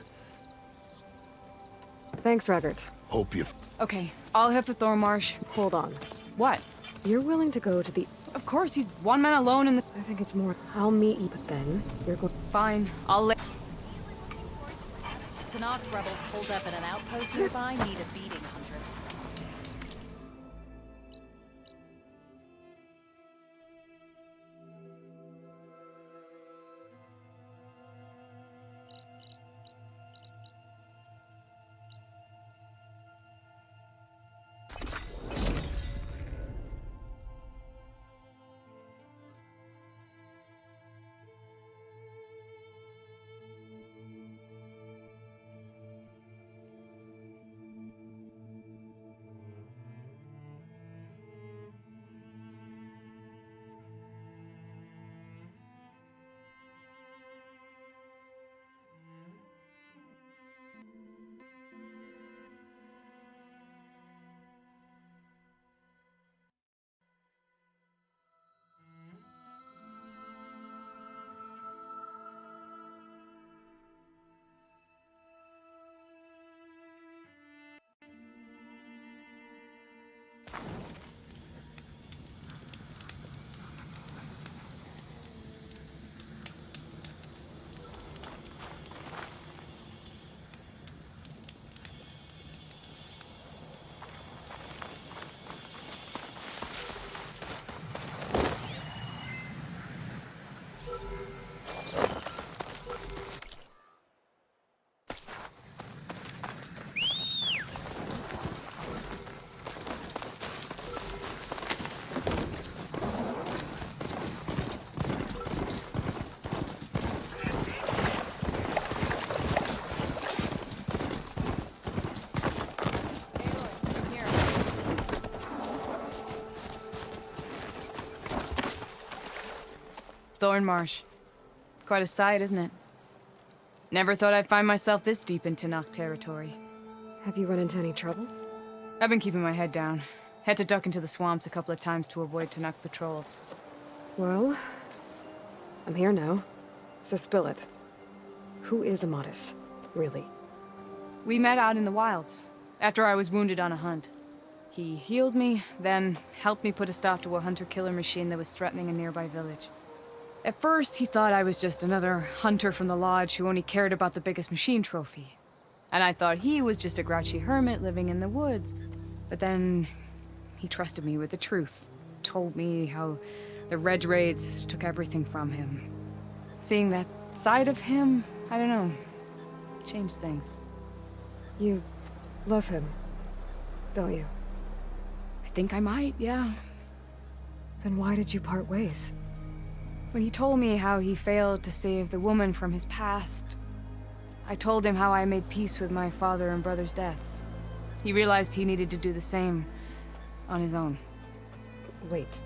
Thanks, Raggart. Hope you... Okay, I'll head for Thornmarsh. Hold on. What? You're willing to go to the... Of course, he's one man alone in the... I think it's more... I'll meet you, but then you're going... Fine, I'll let... Tanakh rebels holed up at an outpost nearby need a beating, Huntress. Thornmarsh. Quite a sight, isn't it? Never thought I'd find myself this deep in Tanakh territory. Have you run into any trouble? I've been keeping my head down. Had to duck into the swamps a couple of times to avoid Tanakh patrols. Well, I'm here now, so spill it. Who is Amatis, really? We met out in the wilds, after I was wounded on a hunt. He healed me, then helped me put a stop to a hunter-killer machine that was threatening a nearby village. At first, he thought I was just another hunter from the lodge who only cared about the biggest machine trophy. And I thought he was just a grouchy hermit living in the woods. But then, he trusted me with the truth. Told me how the Red Raids took everything from him. Seeing that side of him, I don't know, changed things. You love him, don't you? I think I might, yeah. Then why did you part ways? When he told me how he failed to save the woman from his past, I told him how I made peace with my father and brother's deaths. He realized he needed to do the same on his own. Wait.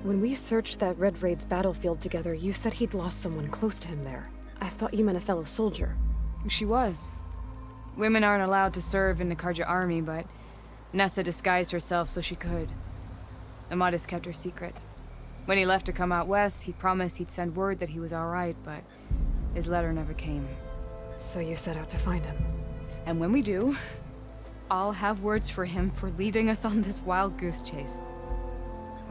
When we searched that Red Raid's battlefield together, you said he'd lost someone close to him there. I thought you meant a fellow soldier. She was. Women aren't allowed to serve in the Karja army, but Nessa disguised herself so she could. Amatis kept her secret. When he left to come out west, he promised he'd send word that he was all right, but his letter never came. So you set out to find him. And when we do, I'll have words for him for leading us on this wild goose chase.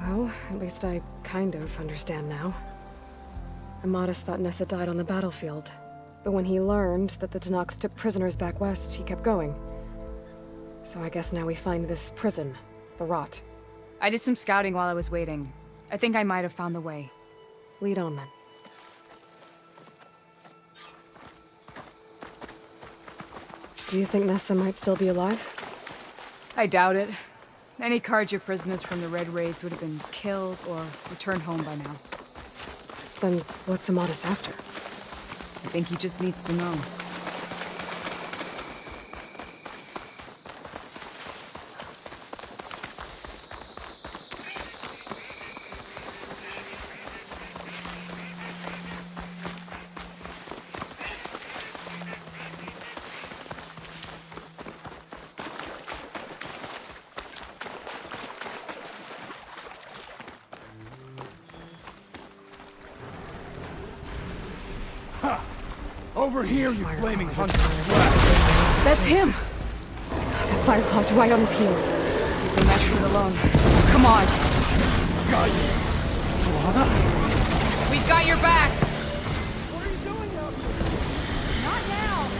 Well, at least I kind of understand now. Amatis thought Nessa died on the battlefield, but when he learned that the Tanakhs took prisoners back west, he kept going. So I guess now we find this prison, the Rot. I did some scouting while I was waiting. I think I might have found the way. Lead on then. Do you think Nessa might still be alive? I doubt it. Any Karja prisoners from the Red Raids would have been killed or returned home by now. Then what's Amatis after? I think he just needs to know. Over here, you flaming hunter. That's him! That Fireclaw's right on his heels. He's been measured alone. Come on! Got you. We've got your back! What are you doing out here? Not now!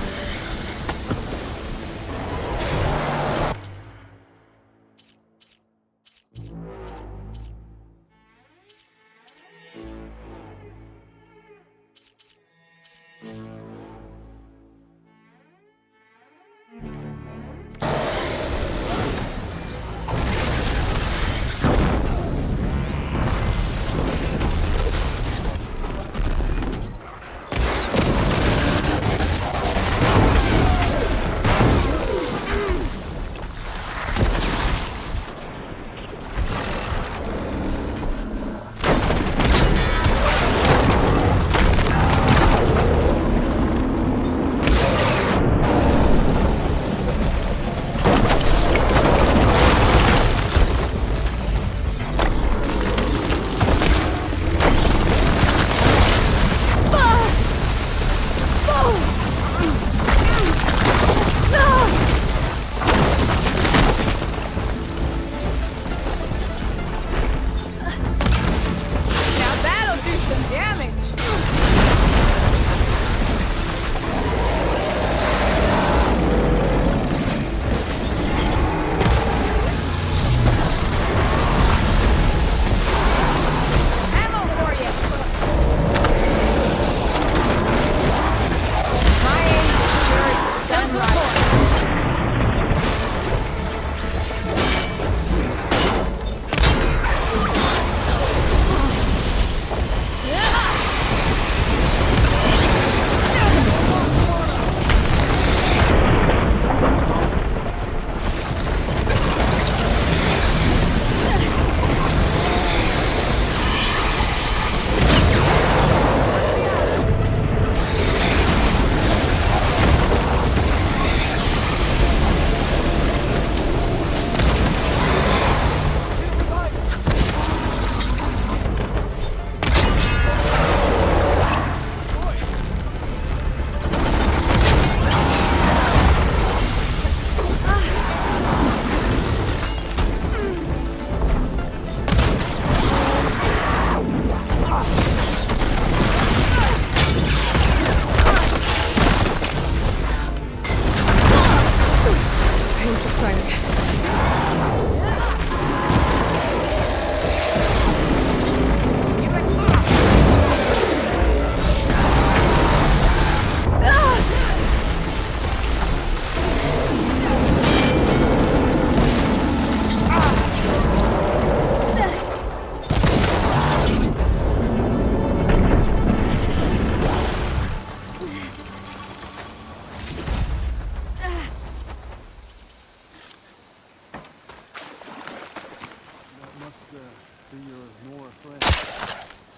more friends.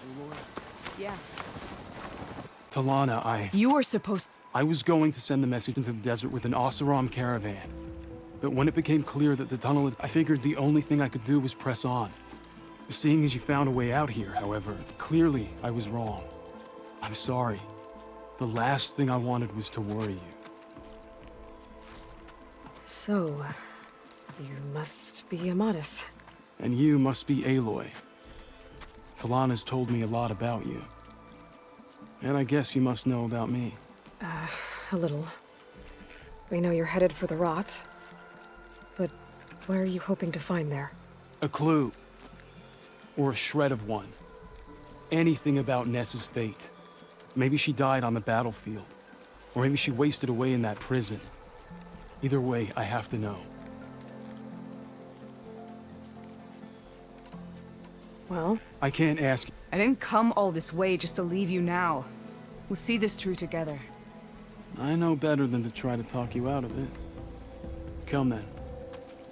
Aloy? Yeah. Talana, You were supposed... I was going to send the message into the desert with an Oseram caravan. But when it became clear that the tunnel... I figured the only thing I could do was press on. Seeing as you found a way out here, however, clearly I was wrong. I'm sorry. The last thing I wanted was to worry you. So, you must be Amatis. And you must be Aloy. Talana's told me a lot about you. And I guess you must know about me. A little. We know you're headed for the rot. But what are you hoping to find there? A clue. Or a shred of one. Anything about Ness's fate. Maybe she died on the battlefield. Or maybe she wasted away in that prison. Either way, I have to know. Well? I can't ask... I didn't come all this way just to leave you now. We'll see this through together. I know better than to try to talk you out of it. Come then.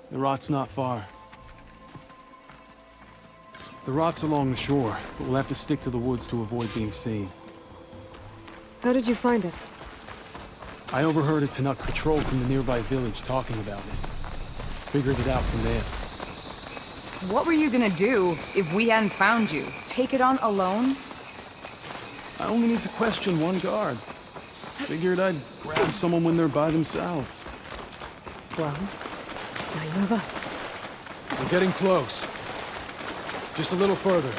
The rot's not far. The rot's along the shore, but we'll have to stick to the woods to avoid being seen. How did you find it? I overheard a Tanuk patrol from the nearby village talking about it. Figured it out from there. What were you gonna do if we hadn't found you? Take it on alone? I only need to question one guard. Figured I'd grab someone when they're by themselves. Well, now you have us. We're getting close. Just a little further.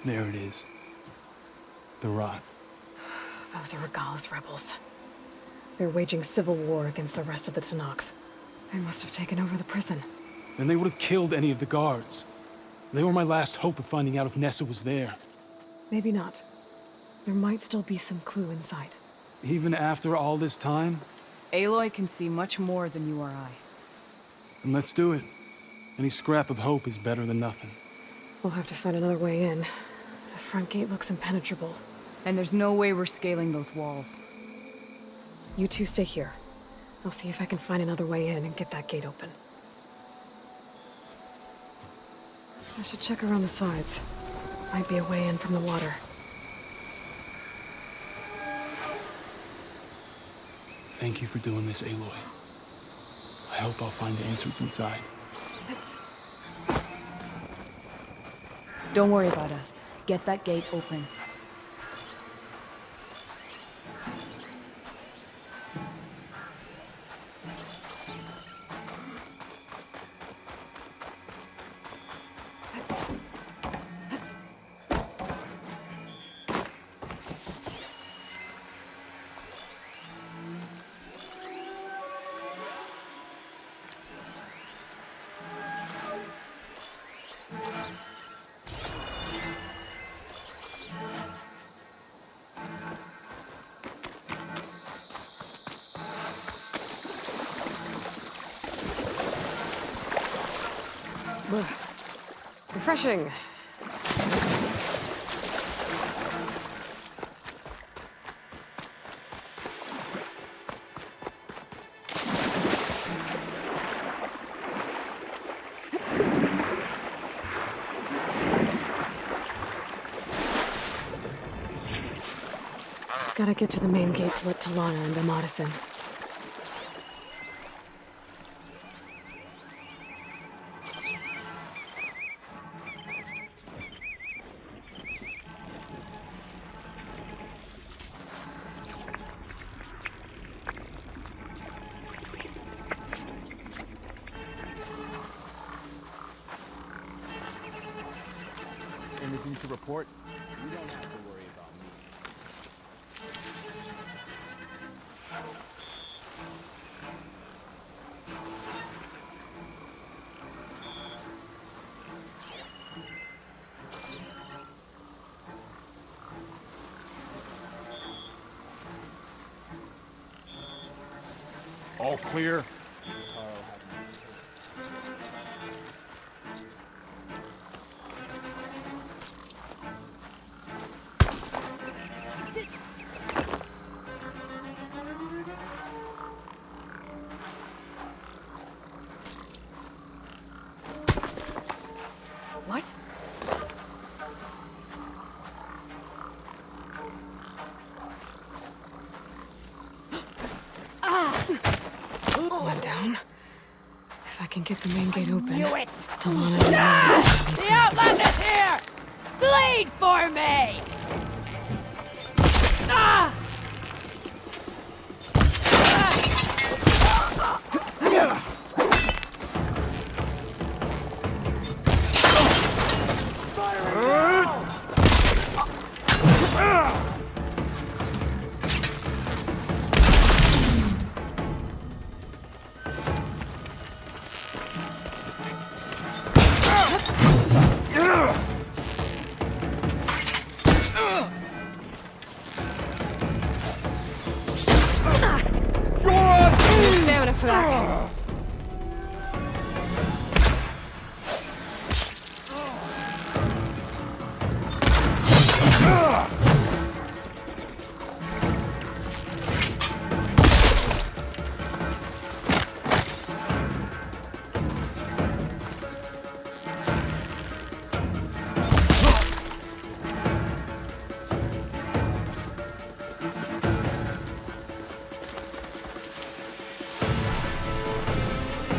There it is. The rot. Those are Regal's rebels. They're waging civil war against the rest of the Tenakth. They must have taken over the prison. Then they would have killed any of the guards. They were my last hope of finding out if Nessa was there. Maybe not. There might still be some clue in sight. Even after all this time? Aloy can see much more than you or I. Then let's do it. Any scrap of hope is better than nothing. We'll have to find another way in. The front gate looks impenetrable. And there's no way we're scaling those walls. You two stay here. I'll see if I can find another way in and get that gate open. I should check around the sides. Might be a way in from the water. Thank you for doing this, Aloy. I hope I'll find the answers inside. Don't worry about us. Get that gate open. Refreshing. Gotta get to the main gate to let Talana and Amatis in. Anything to report? You don't have to worry about me. All clear? get the main gate open. Knew it! The Outlander's here! Bleed for me! Ah! Stamina for that.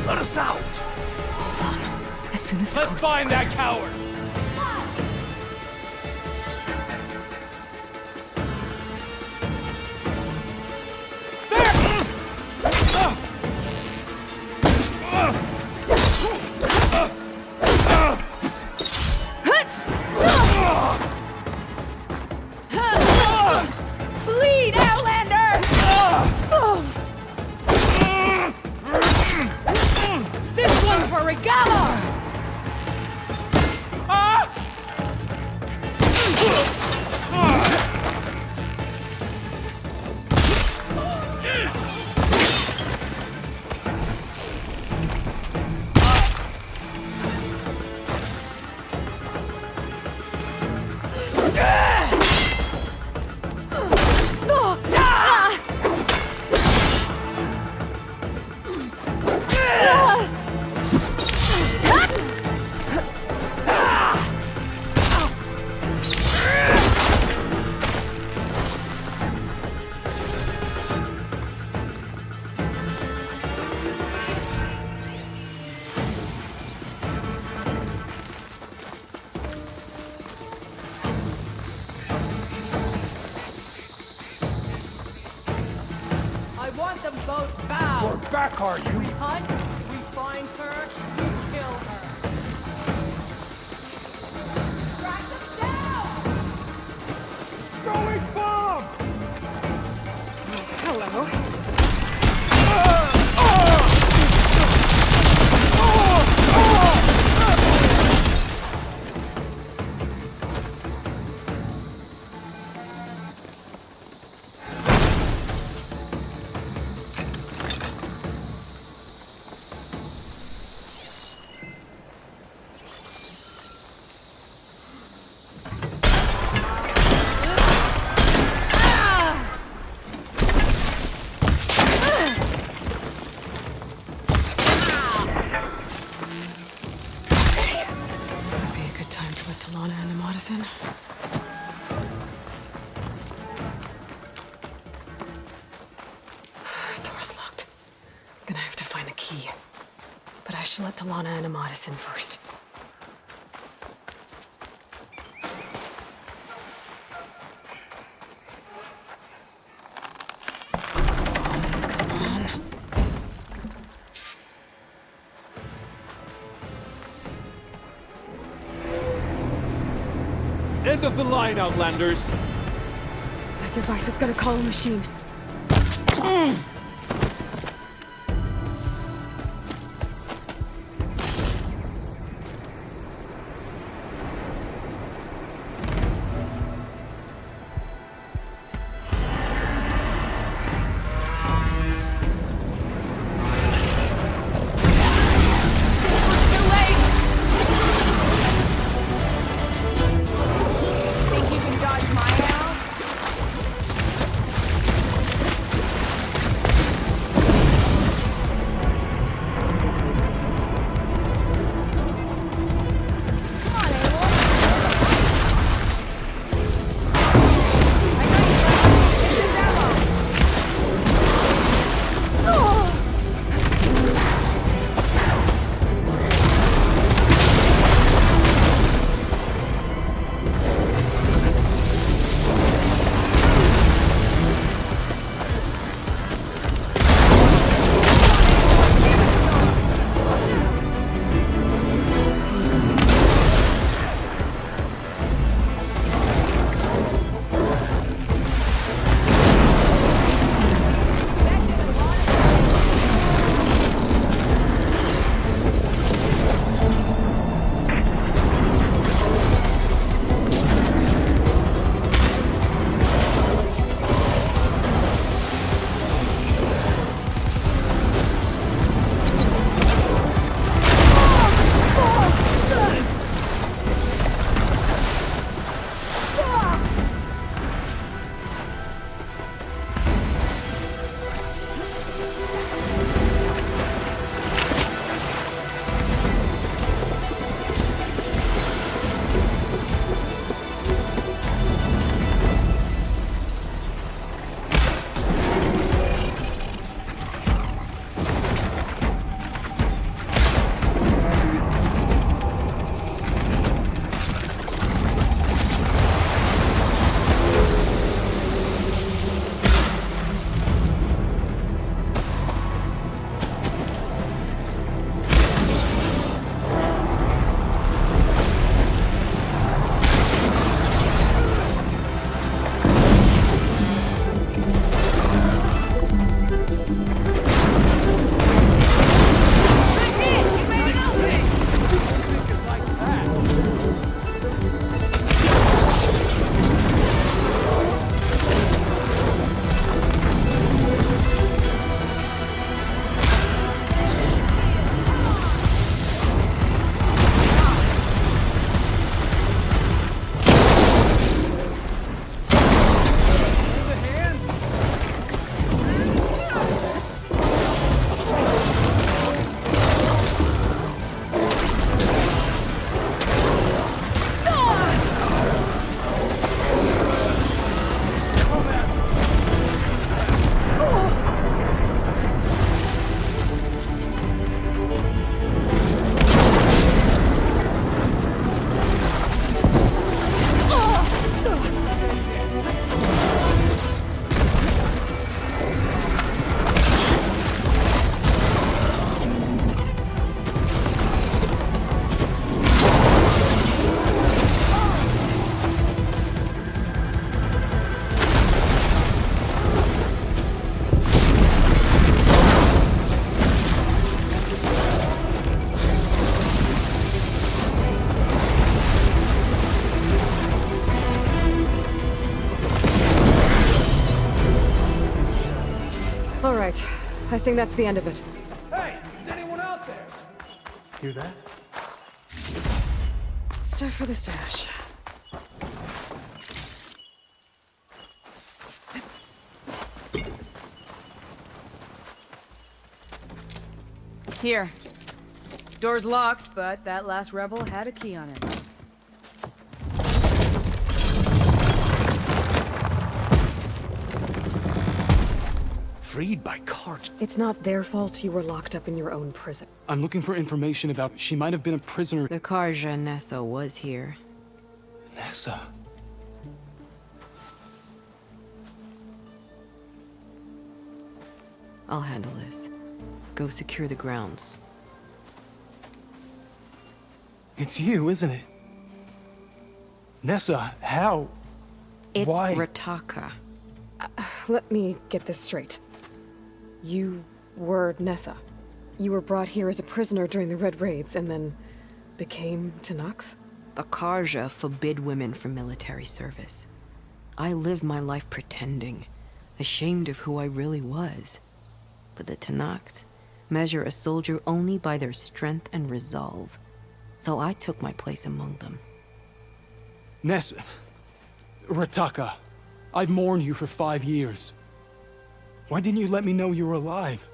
Let us out! Hold on. As soon as the Let's coast is find that coward! Bleed, Outlander! This one's for Regala! I want them both bound. We're back, are you? We hunt, we find her, we kill her. Track them down! Throwing bomb! Hello. Door's locked. I'm gonna have to find the key. But I should let Talana and Amatis in first. End of the line, Outlanders! That device is gonna call a machine. I think that's the end of it. Hey, is anyone out there? Hear that? Stuff for the stash. Here. Door's locked, but that last rebel had a key on it. Freed by cards. It's not their fault you were locked up in your own prison. I'm looking for information about... She might have been a prisoner... The Karja Nessa was here. Nessa? I'll handle this. Go secure the grounds. It's you, isn't it? Nessa, how? It's Why? Rataka. Let me get this straight. You were Nessa. You were brought here as a prisoner during the Red Raids and then became Tenakth? The Karja forbid women from military service. I lived my life pretending, ashamed of who I really was. But the Tenakth measure a soldier only by their strength and resolve. So I took my place among them. Nessa... Rataka, I've mourned you for 5 years. Why didn't you let me know you were alive?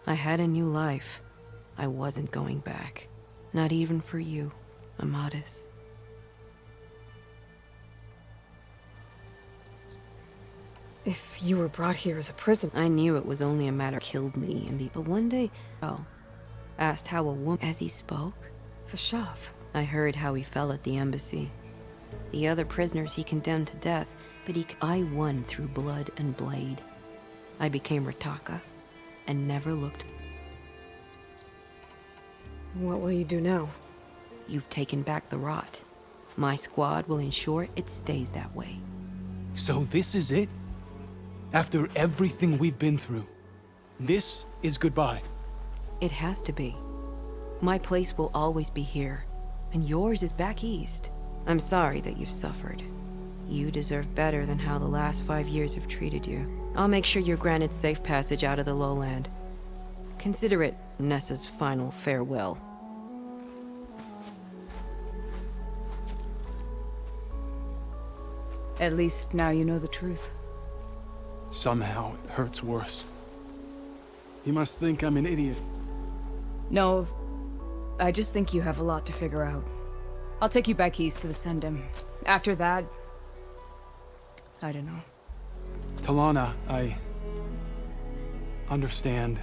I had a new life. I wasn't going back. Not even for you, Amadis. If you were brought here as a prisoner... I knew it was only a matter killed me in the... But one day, asked how a woman... As he spoke... Fashav. I heard how he fell at the embassy. The other prisoners he condemned to death, but I won through blood and blade. I became Rataka, and never looked... What will you do now? You've taken back the rot. My squad will ensure it stays that way. So this is it? After everything we've been through, this is goodbye? It has to be. My place will always be here, and yours is back east. I'm sorry that you've suffered. You deserve better than how the last 5 years have treated you. I'll make sure you're granted safe passage out of the lowland. Consider it Nessa's final farewell. At least now you know the truth. Somehow it hurts worse. You must think I'm an idiot. No, I just think you have a lot to figure out. I'll take you back east to the Sendem. After that, I don't know. Talana, I understand.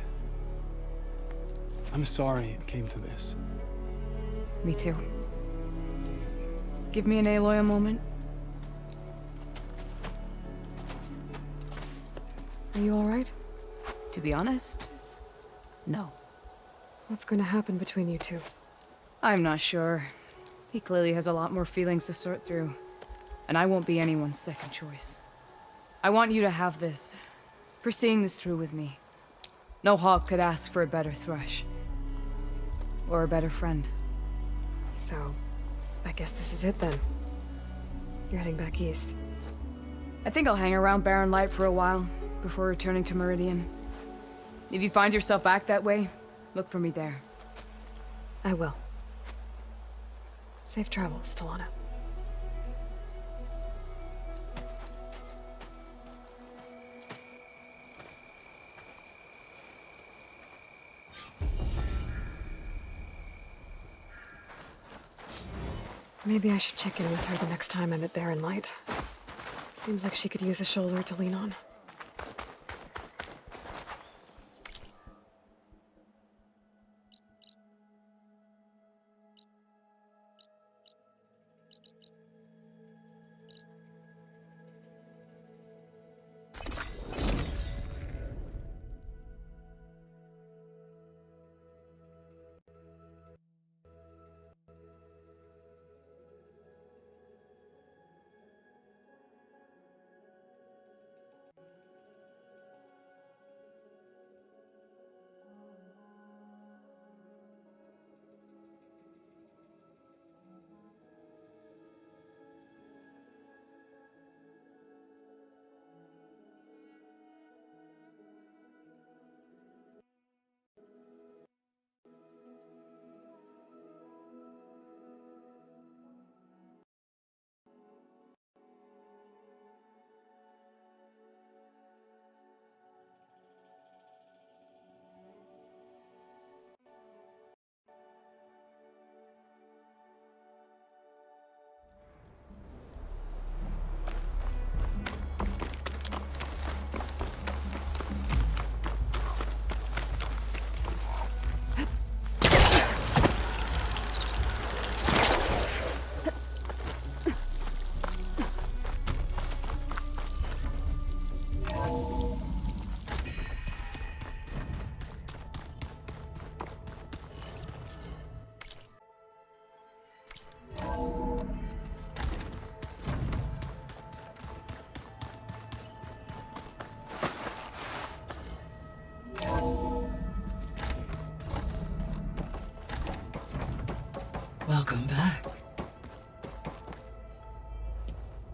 I'm sorry it came to this. Me too. Give me an Aloy a moment. Are you alright? To be honest, no. What's going to happen between you two? I'm not sure. He clearly has a lot more feelings to sort through. And I won't be anyone's second choice. I want you to have this, for seeing this through with me. No hawk could ask for a better thrush. Or a better friend. So, I guess this is it then. You're heading back east. I think I'll hang around Barren Light for a while, before returning to Meridian. If you find yourself back that way, look for me there. I will. Safe travels, Talana. Maybe I should check in with her the next time I'm at Barren Light. Seems like she could use a shoulder to lean on.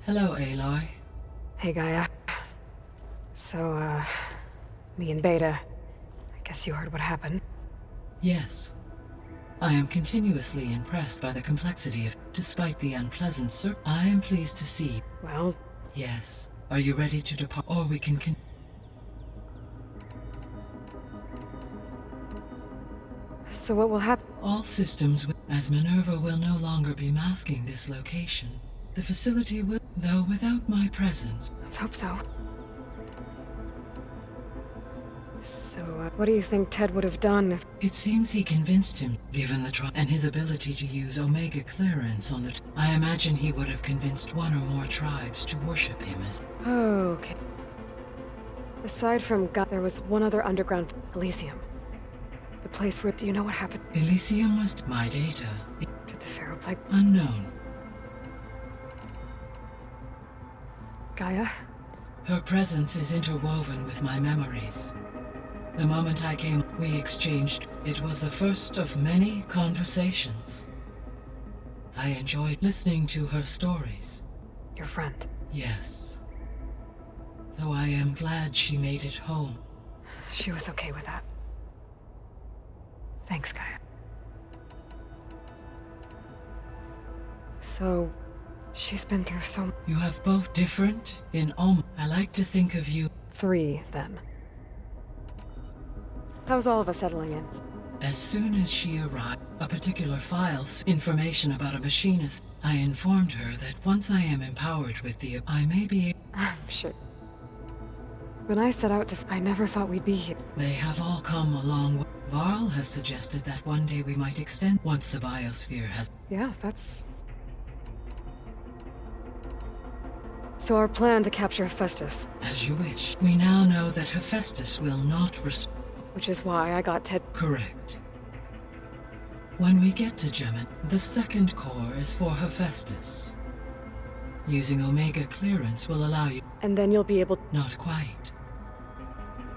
Hello, Aloy. Hey, Gaia. So, me and Beta, I guess you heard what happened. Yes. I am continuously impressed by the complexity of... Despite the unpleasant I am pleased to see... Well... Yes. Are you ready to depart? Or we can So what will happen? All systems will... As Minerva will no longer be masking this location, the facility will... Though without my presence... Let's hope so. So, what do you think Ted would have done if... It seems he convinced him, given the and his ability to use Omega clearance on the... I imagine he would have convinced one or more tribes to worship him as... Okay. Aside from God, there was one other underground... Elysium. The place where... Do you know what happened? Elysium was my data. Did the Pharaoh plague... Unknown. Gaia? Her presence is interwoven with my memories. The moment I came, we exchanged. It was the first of many conversations. I enjoyed listening to her stories. Your friend? Yes. Though I am glad she made it home. She was okay with that. Thanks, Gaia. So, she's been through so... You have both different in I like to think of you... 3, then. How's all of us settling in? As soon as she arrived, a particular file's information about a machinist, I informed her that once I am empowered with the... I may be... I'm sure. When I set out to... I never thought we'd be here. They have all come along. Varl has suggested that one day we might extend once the biosphere has... Yeah, that's... So our plan to capture Hephaestus... As you wish. We now know that Hephaestus will not Which is why I got Ted... Correct. When we get to Gemin, the second core is for Hephaestus. Using Omega clearance will allow you... And then you'll be able... Not quite.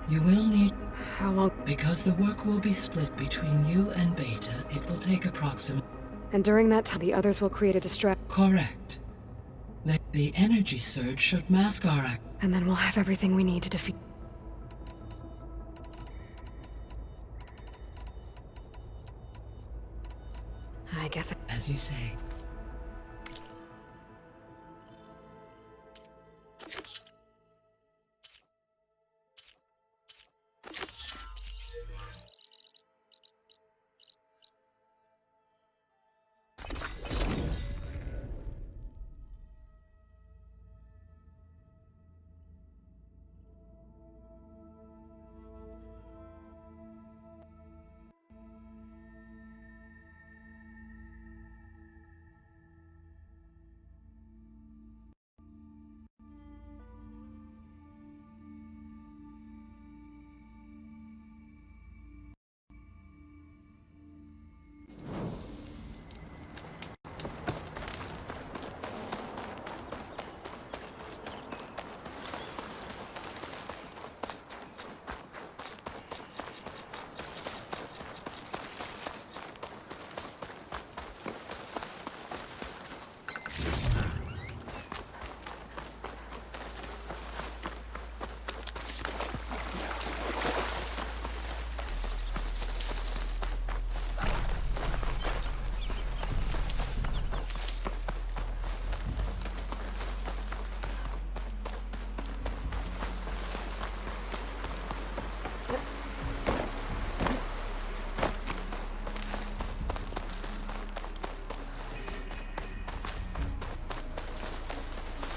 You will need... How long? Because the work will be split between you and Beta, it will take approximately... And during that time, the others will create a distract... Correct. The energy surge should mask our act... And then we'll have everything we need to defeat... I guess... As you say.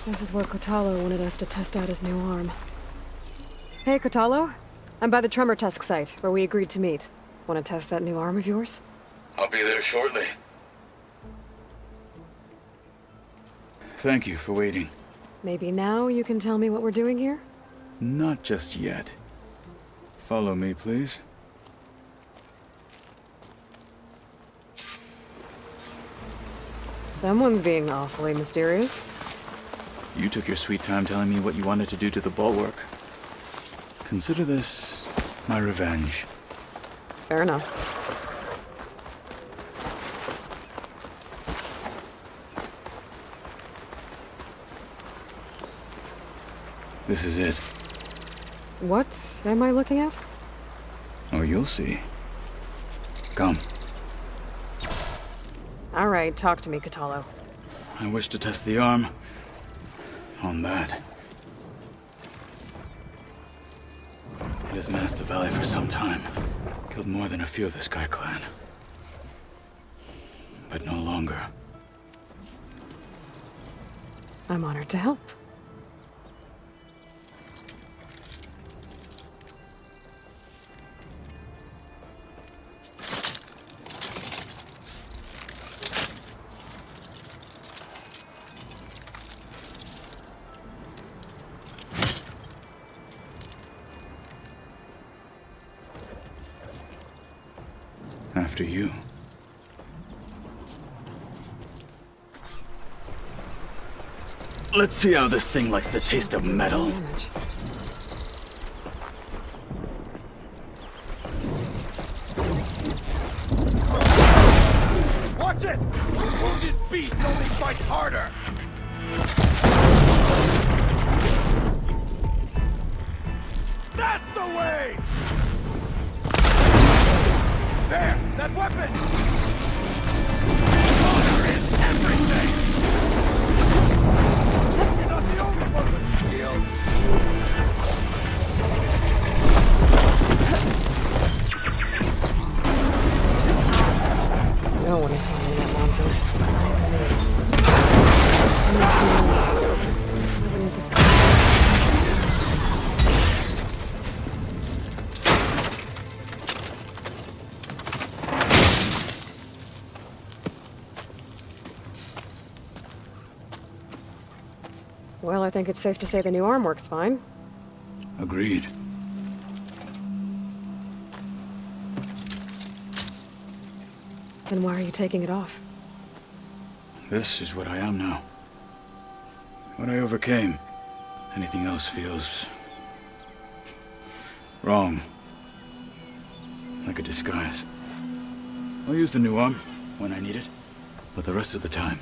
This is where Kotalo wanted us to test out his new arm. Hey, Kotalo. I'm by the Tremor Tusk site, where we agreed to meet. Want to test that new arm of yours? I'll be there shortly. Thank you for waiting. Maybe now you can tell me what we're doing here? Not just yet. Follow me, please. Someone's being awfully mysterious. You took your sweet time telling me what you wanted to do to the bulwark. Consider this my revenge. Fair enough. This is it. What am I looking at? Oh, you'll see. Come. All right, talk to me, Catalo. I wish to test the arm on that. It has menaced the valley for some time. Killed more than a few of the Sky Clan. But no longer. I'm honored to help. After you. Let's see how this thing likes the taste of metal. Watch it! A wounded beast only fights harder! That's the way! There! That weapon! Honor is everything! You're not the only one with shield! No one is climbing that mountain. Well, I think it's safe to say the new arm works fine. Agreed. Then why are you taking it off? This is what I am now. What I overcame. Anything else feels wrong. Like a disguise. I'll use the new arm when I need it, but the rest of the time,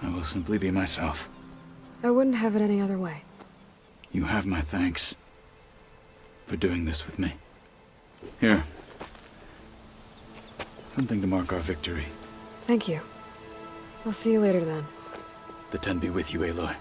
I will simply be myself. I wouldn't have it any other way. You have my thanks for doing this with me. Here. Something to mark our victory. Thank you. I'll see you later then. The Ten be with you, Aloy.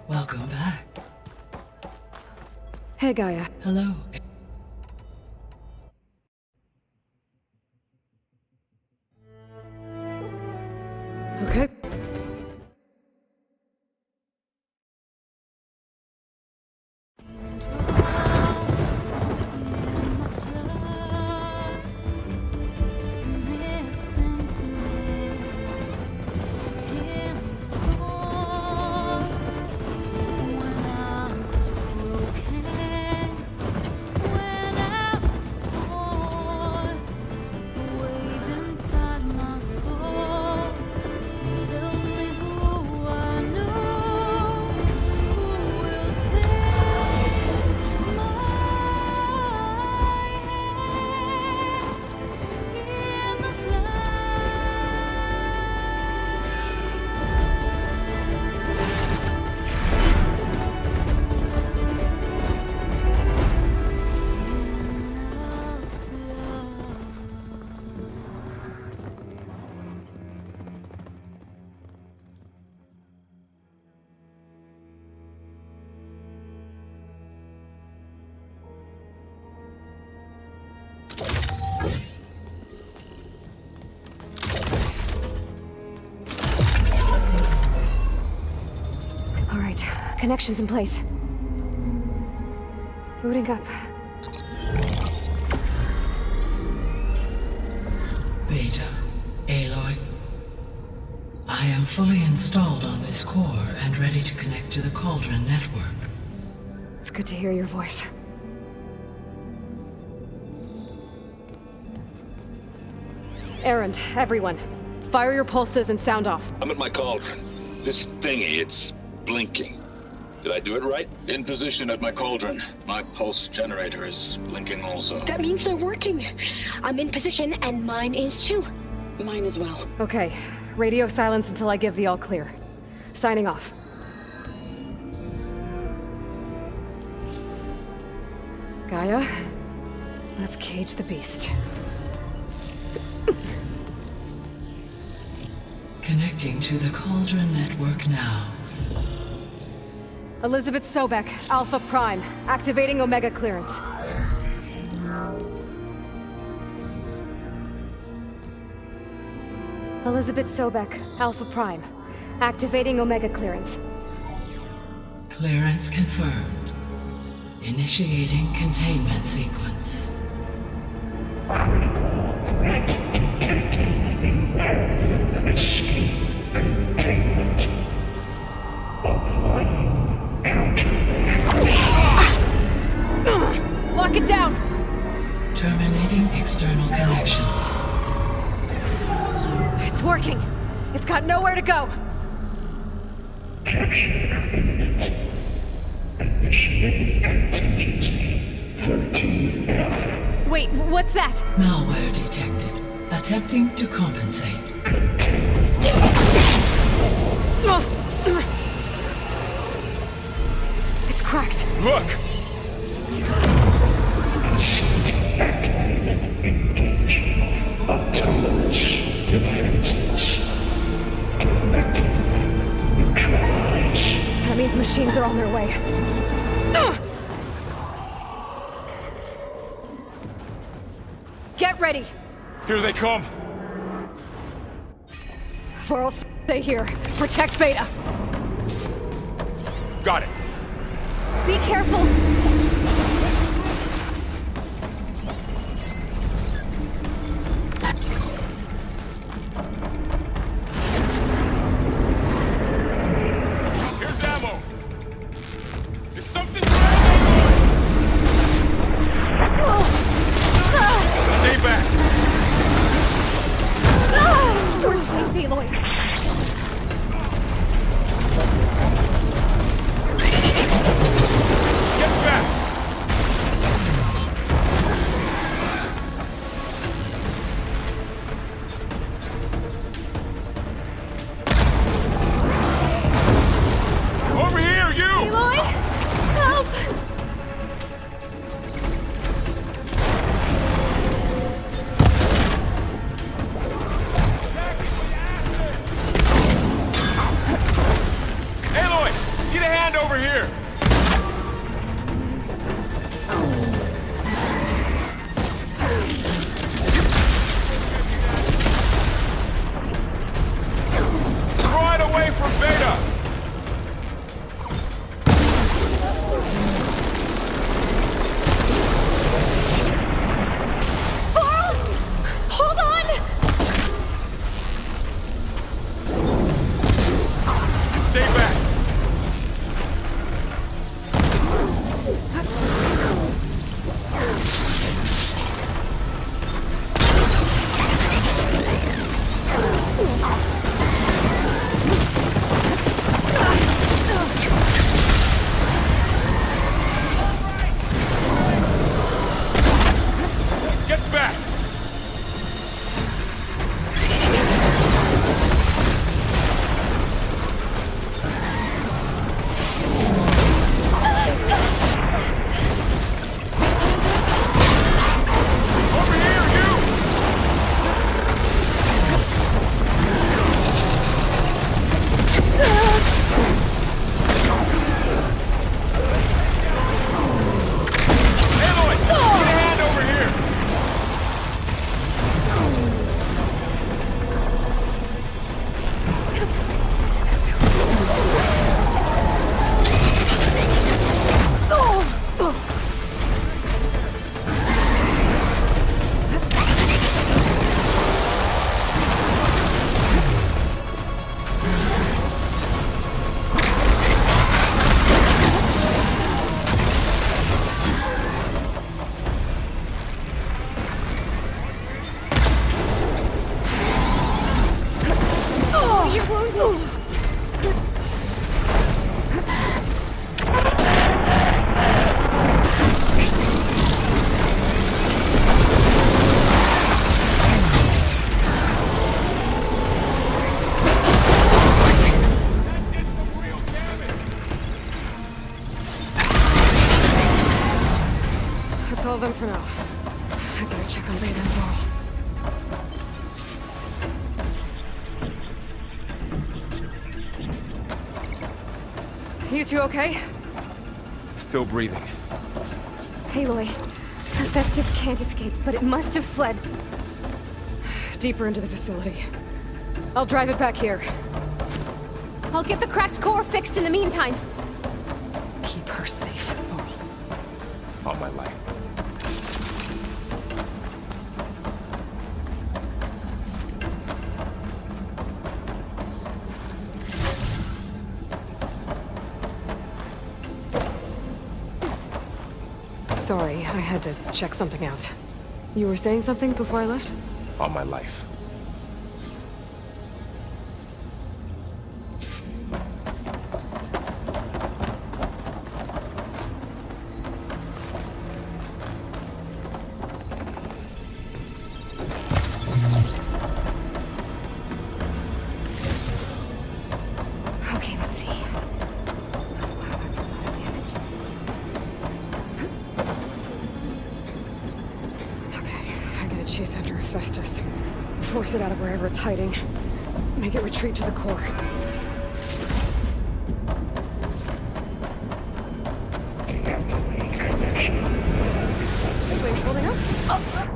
Welcome back. Hey, Gaia. Hello. Okay. Connection's in place. Booting up. Beta, Aloy. I am fully installed on this core and ready to connect to the Cauldron network. It's good to hear your voice. Errand, everyone. Fire your pulses and sound off. I'm at my cauldron. This thingy, it's blinking. Did I do it right? In position at my cauldron. My pulse generator is blinking also. That means they're working. I'm in position, and mine is too. Mine as well. Okay. Radio silence until I give the all clear. Signing off. Gaia, let's cage the beast. Connecting to the Cauldron network now. Elizabeth Sobek, Alpha Prime, activating Omega clearance. Elizabeth Sobek, Alpha Prime, activating Omega clearance. Clearance confirmed. Initiating containment sequence. Critical threat detected. Escape containment. Applying countermeasures. Lock it down! Terminating external connections. It's working! It's got nowhere to go! Capture imminent. Initiating contingency 13F. Wait, what's that? Malware detected. Attempting to compensate. It's cracked. Look! Engaging autonomous defenses. Connecting. Neutralize. That means machines are on their way. Get ready! Here they come! For'll stay here. Protect Beta. Got it. Be careful! Here's ammo! Is something Stay back! We're safe, Aloy. Get back! all of them for now. I gotta check on Beta and Ball. You two okay? Still breathing. Aloy, Hephaestus can't escape, but it must have fled deeper into the facility. I'll drive it back here. I'll get the cracked core fixed in the meantime. Keep her safe, Vol. On my life. Sorry, I had to check something out. You were saying something before I left? On my life. Okay, let's see. Wow, that's a lot of damage. Okay, I gotta chase after Hephaestus. Force it out of wherever it's hiding. Make it retreat to the core. Wait, holding up? Oh.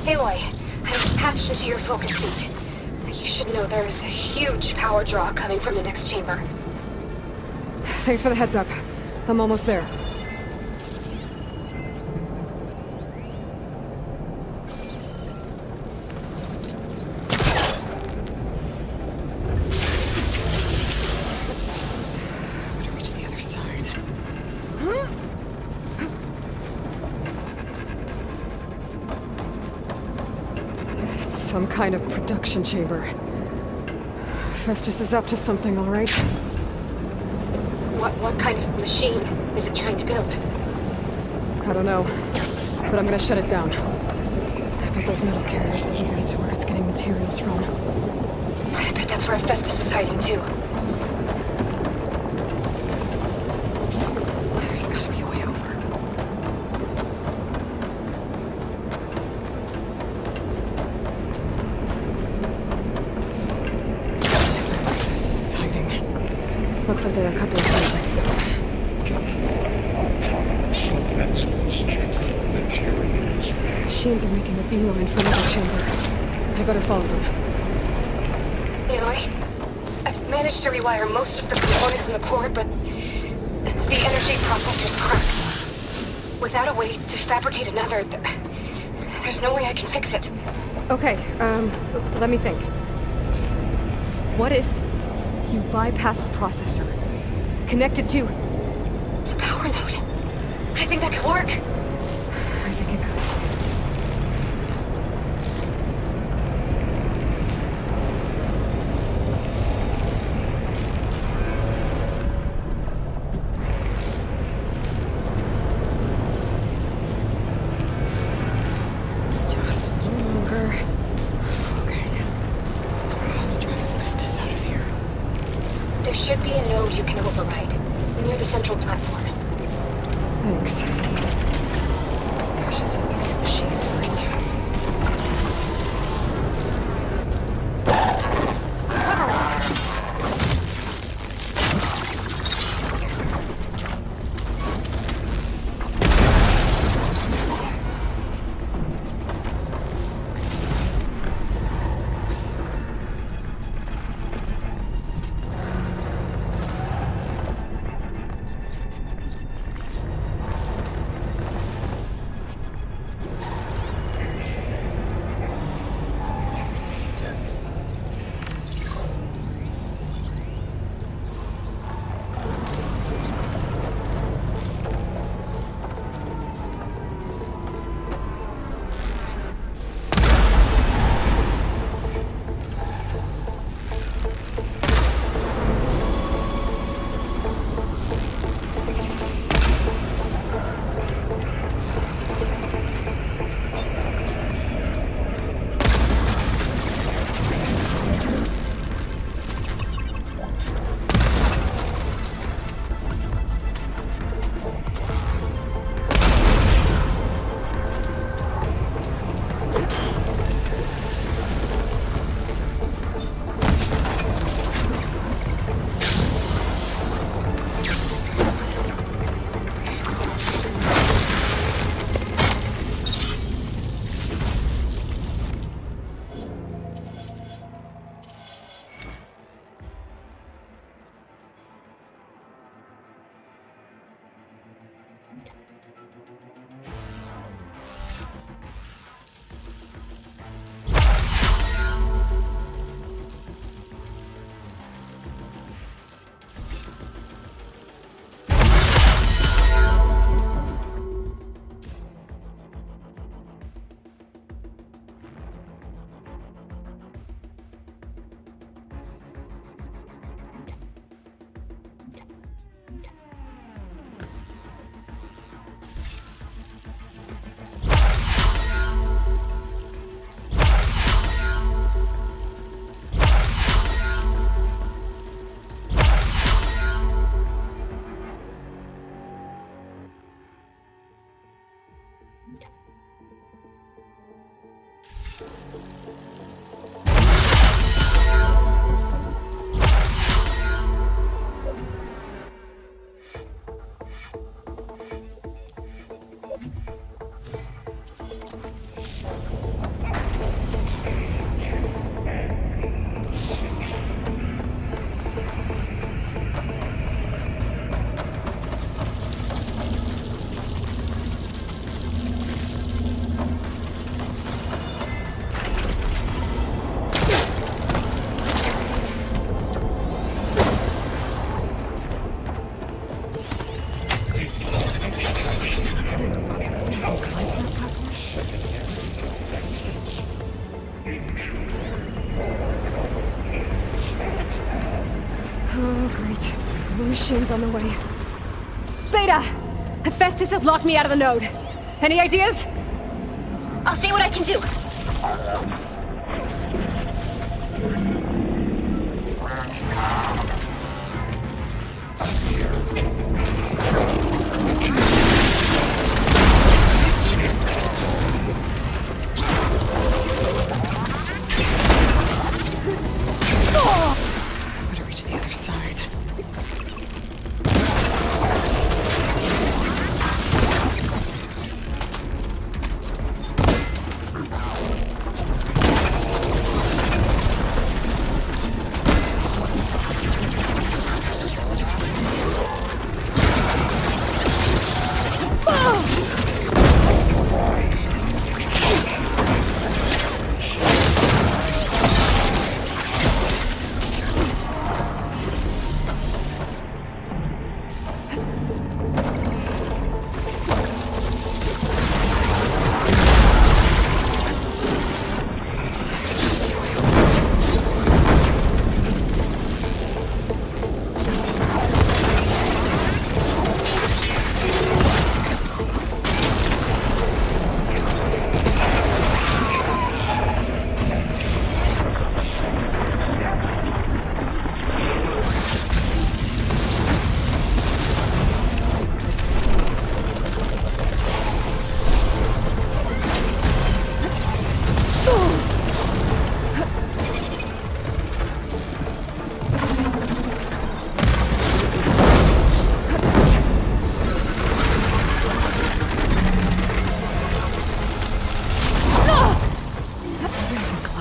Aloy, I'm patched into your focus feed. You should know there is a huge power draw coming from the next chamber. Thanks for the heads up. I'm almost there. Better reach the other side. It's some kind of production chamber. Festus is up to something, all right? What kind of machine is it trying to build? I don't know, but I'm gonna shut it down. I bet those metal carriers will lead me to where it's getting materials from. I bet that's where Festus is hiding too. There's gotta be a way over. Festus is hiding. Looks like there are a couple of things I can do. Machines are making a beeline for another chamber. I better follow them. Aloy, I've managed to rewire most of the components in the core, but the energy processor's cracked. Without a way to fabricate another, there's no way I can fix it. Okay, let me think. What if you bypass the processor? Connect it to the power node. I think that could work. I think it could. Just a little longer. Okay. I'm gonna drive Hephaestus out of here. There should be a node you can override near the central platform. Thanks. I should deal with these machines first. Oh, great. The machine's on the way. Beta! Hephaestus has locked me out of the node. Any ideas? I'll see what I can do. I better reach the other side.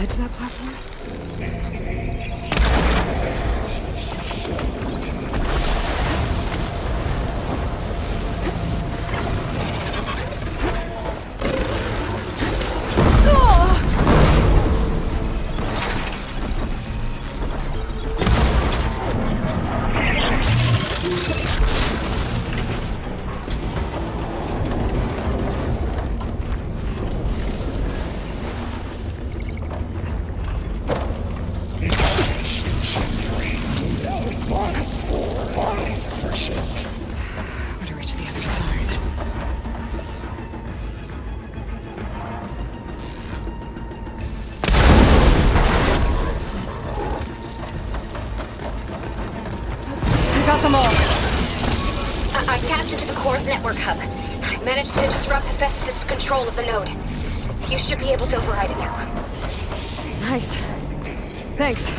To that platform? To reach the other side. I got them all. I tapped into the core's network hub. I managed to disrupt Hephaestus' control of the node. You should be able to override it now. Nice. Thanks.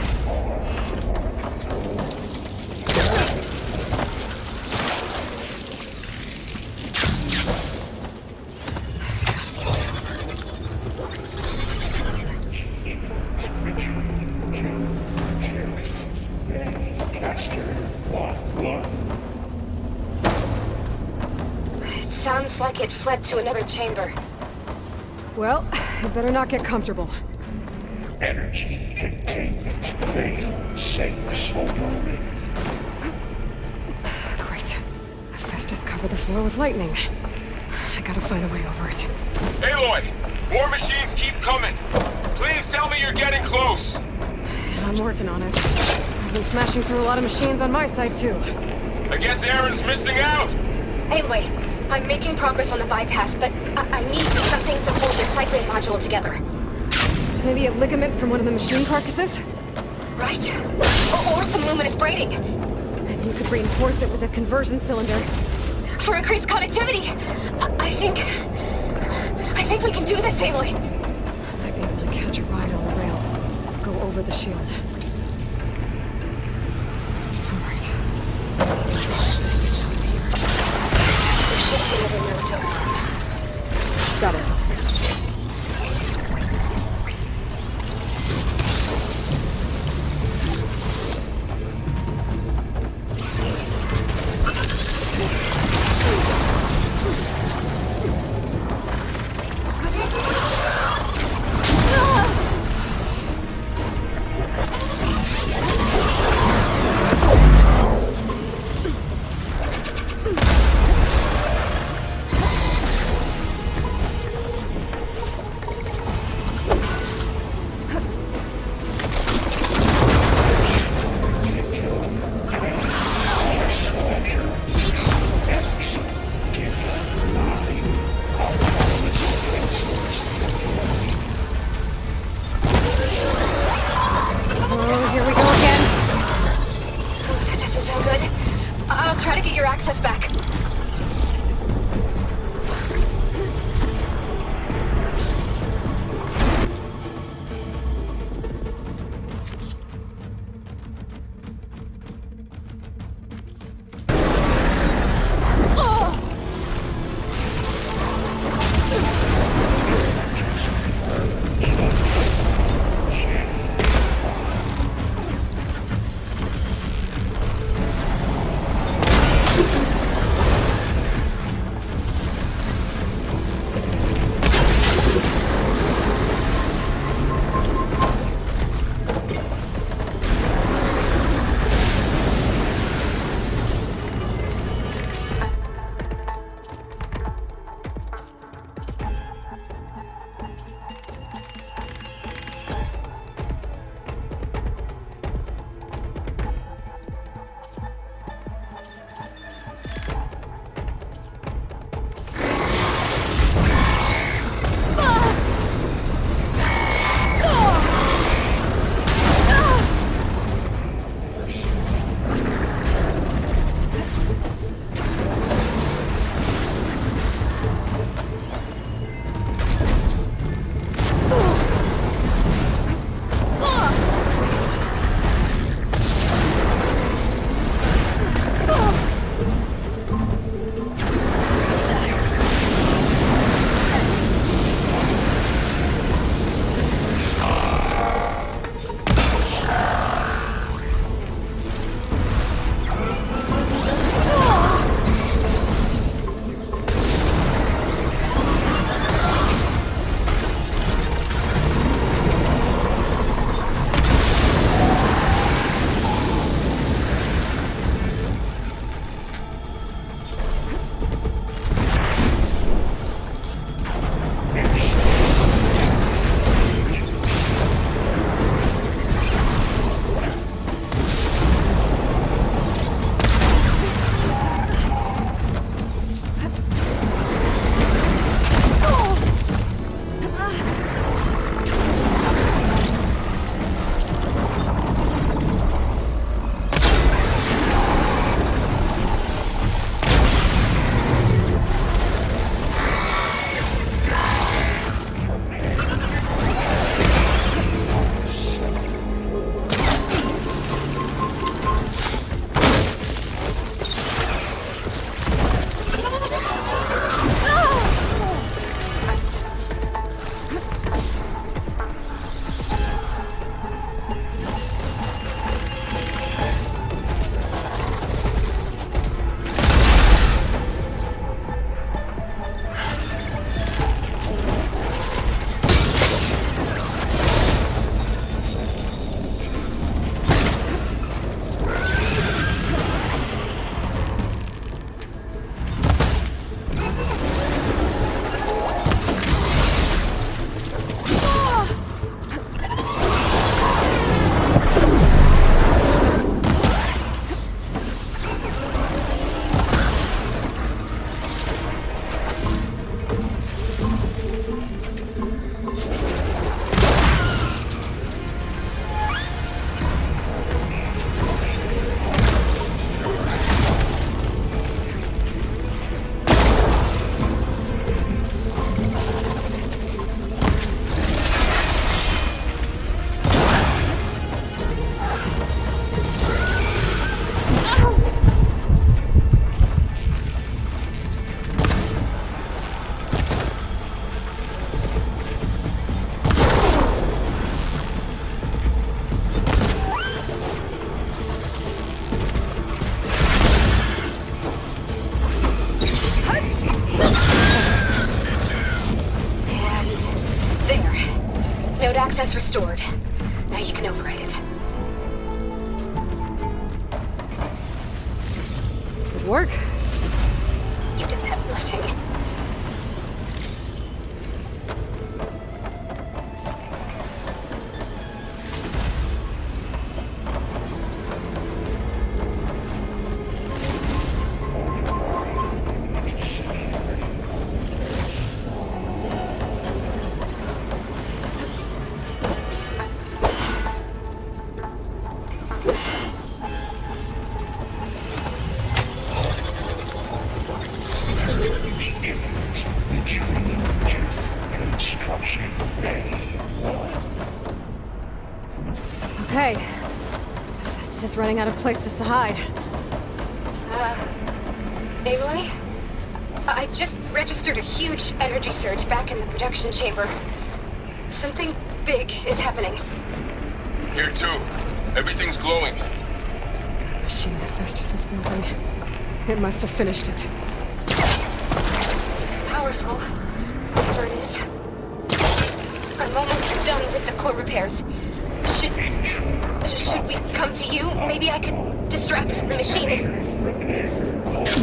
It sounds like it fled to another chamber. Well, I better not get comfortable. Energy containment failed. Safe overloaded. Great. Hephaestus covered the floor with lightning. I gotta find a way over it. Aloy! More machines keep coming! Please tell me you're getting close! I'm working on it. I've been smashing through a lot of machines on my side, too. I guess Aaron's missing out! Anyway, I'm making progress on the bypass, but I need something to hold the cycling module together. Maybe a ligament from one of the machine carcasses? Right. Or some luminous braiding. And you could reinforce it with a conversion cylinder. For increased connectivity! I think we can do this, Aloy. I might be able to catch a ride on the rail. Go over the shield. Alright. Hephaestus out of here. There should be another node to override. Got it. is restored. Now you can override it. Good work. You did the heavy lifting. Okay. Festus is running out of places to hide. Aloy? I just registered a huge energy surge back in the production chamber. Something big is happening. Here too. Everything's glowing. The machine that Festus was building. It must have finished it. Powerful. Whatever it is. I'm almost done with the core repairs. Should we come to you? Maybe I could distract the machine if...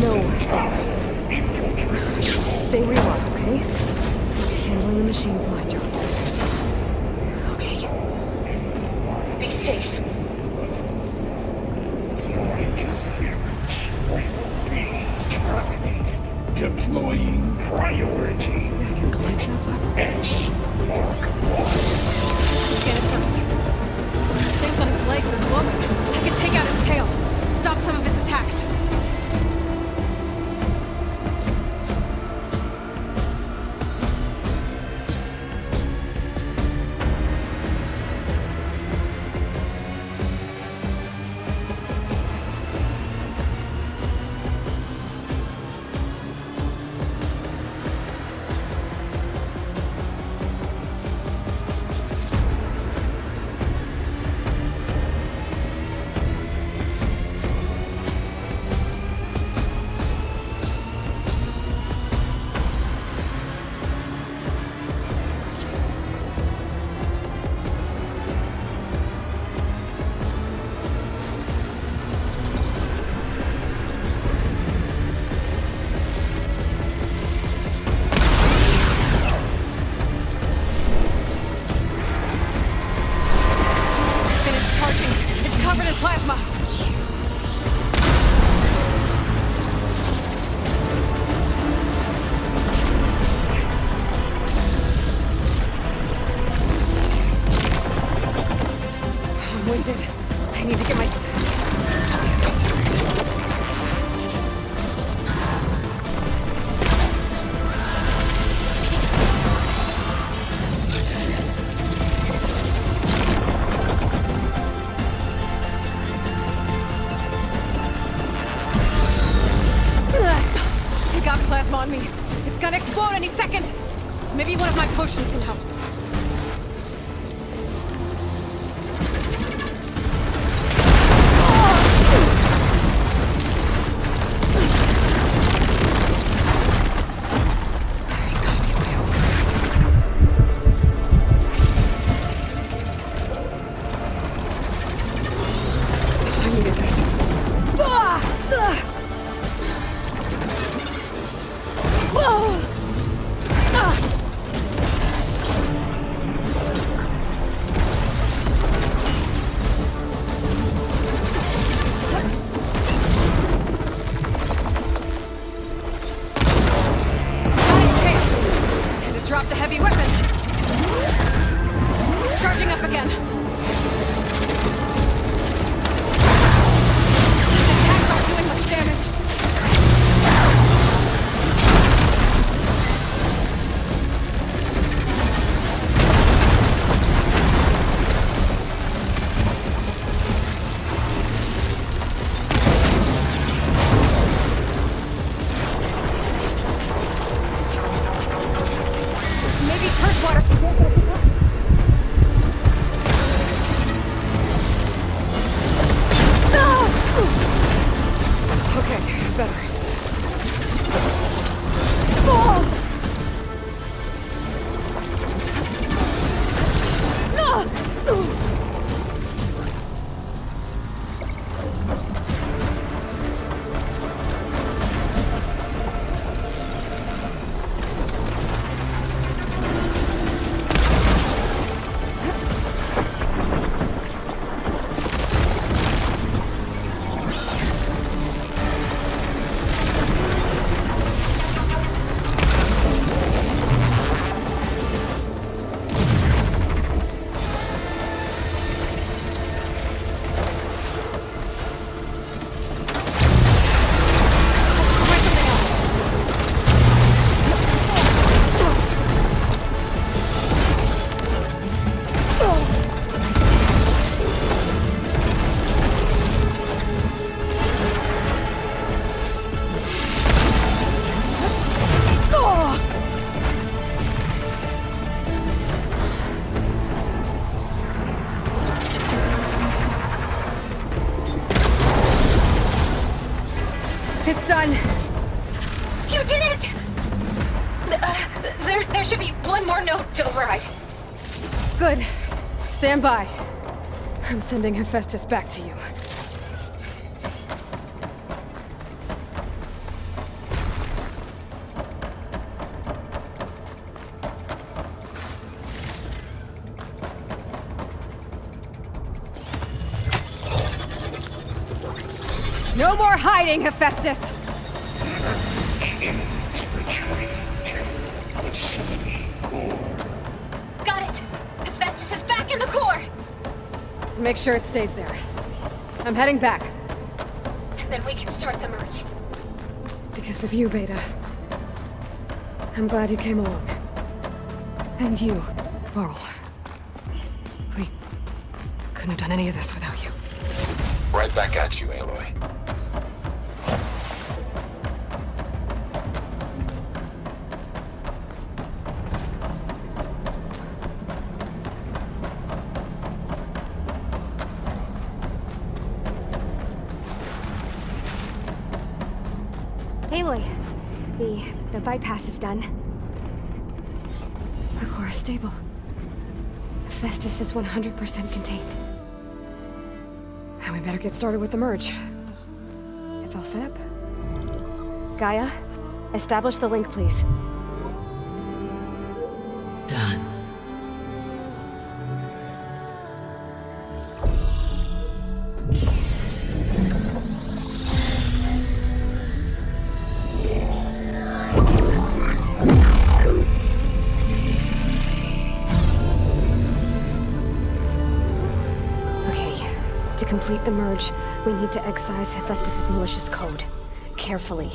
No. Stay where you are, okay? Handling the machine's my job. Okay. Be safe. Deploying priority. S Mark 1. Scan it first. This thing's on its legs and glowing. I can take out its tail. Stop some of its attacks. I need to get my... Where's the other side? I got plasma on me. It's gonna explode any second. Maybe one of my potions can help. It's done. You did it! There should be one more note to override. Good. Stand by. I'm sending Hephaestus back to you. No more hiding, Hephaestus! Got it! Hephaestus is back in the core! Make sure it stays there. I'm heading back. And then we can start the merge. Because of you, Beta. I'm glad you came along. And you, Varl. We couldn't have done any of this without you. Right back at you, Aloy. Aloy, the bypass is done. The core is stable. Hephaestus is 100% contained. And we better get started with the merge. It's all set up. Gaia, establish the link, please. Done. To complete the merge, we need to excise Hephaestus' malicious code. Carefully.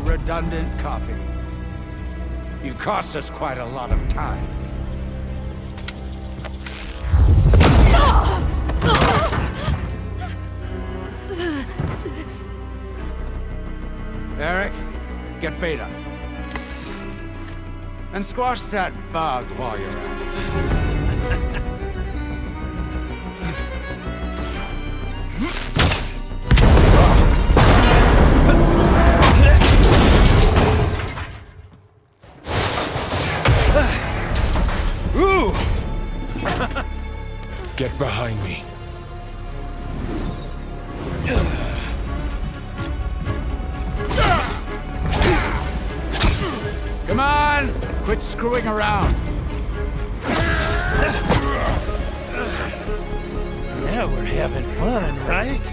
Redundant copy. You cost us quite a lot of time. Eric, get Beta. And squash that bug while you're at it. Get behind me. Come on! Quit screwing around. Now we're having fun, right?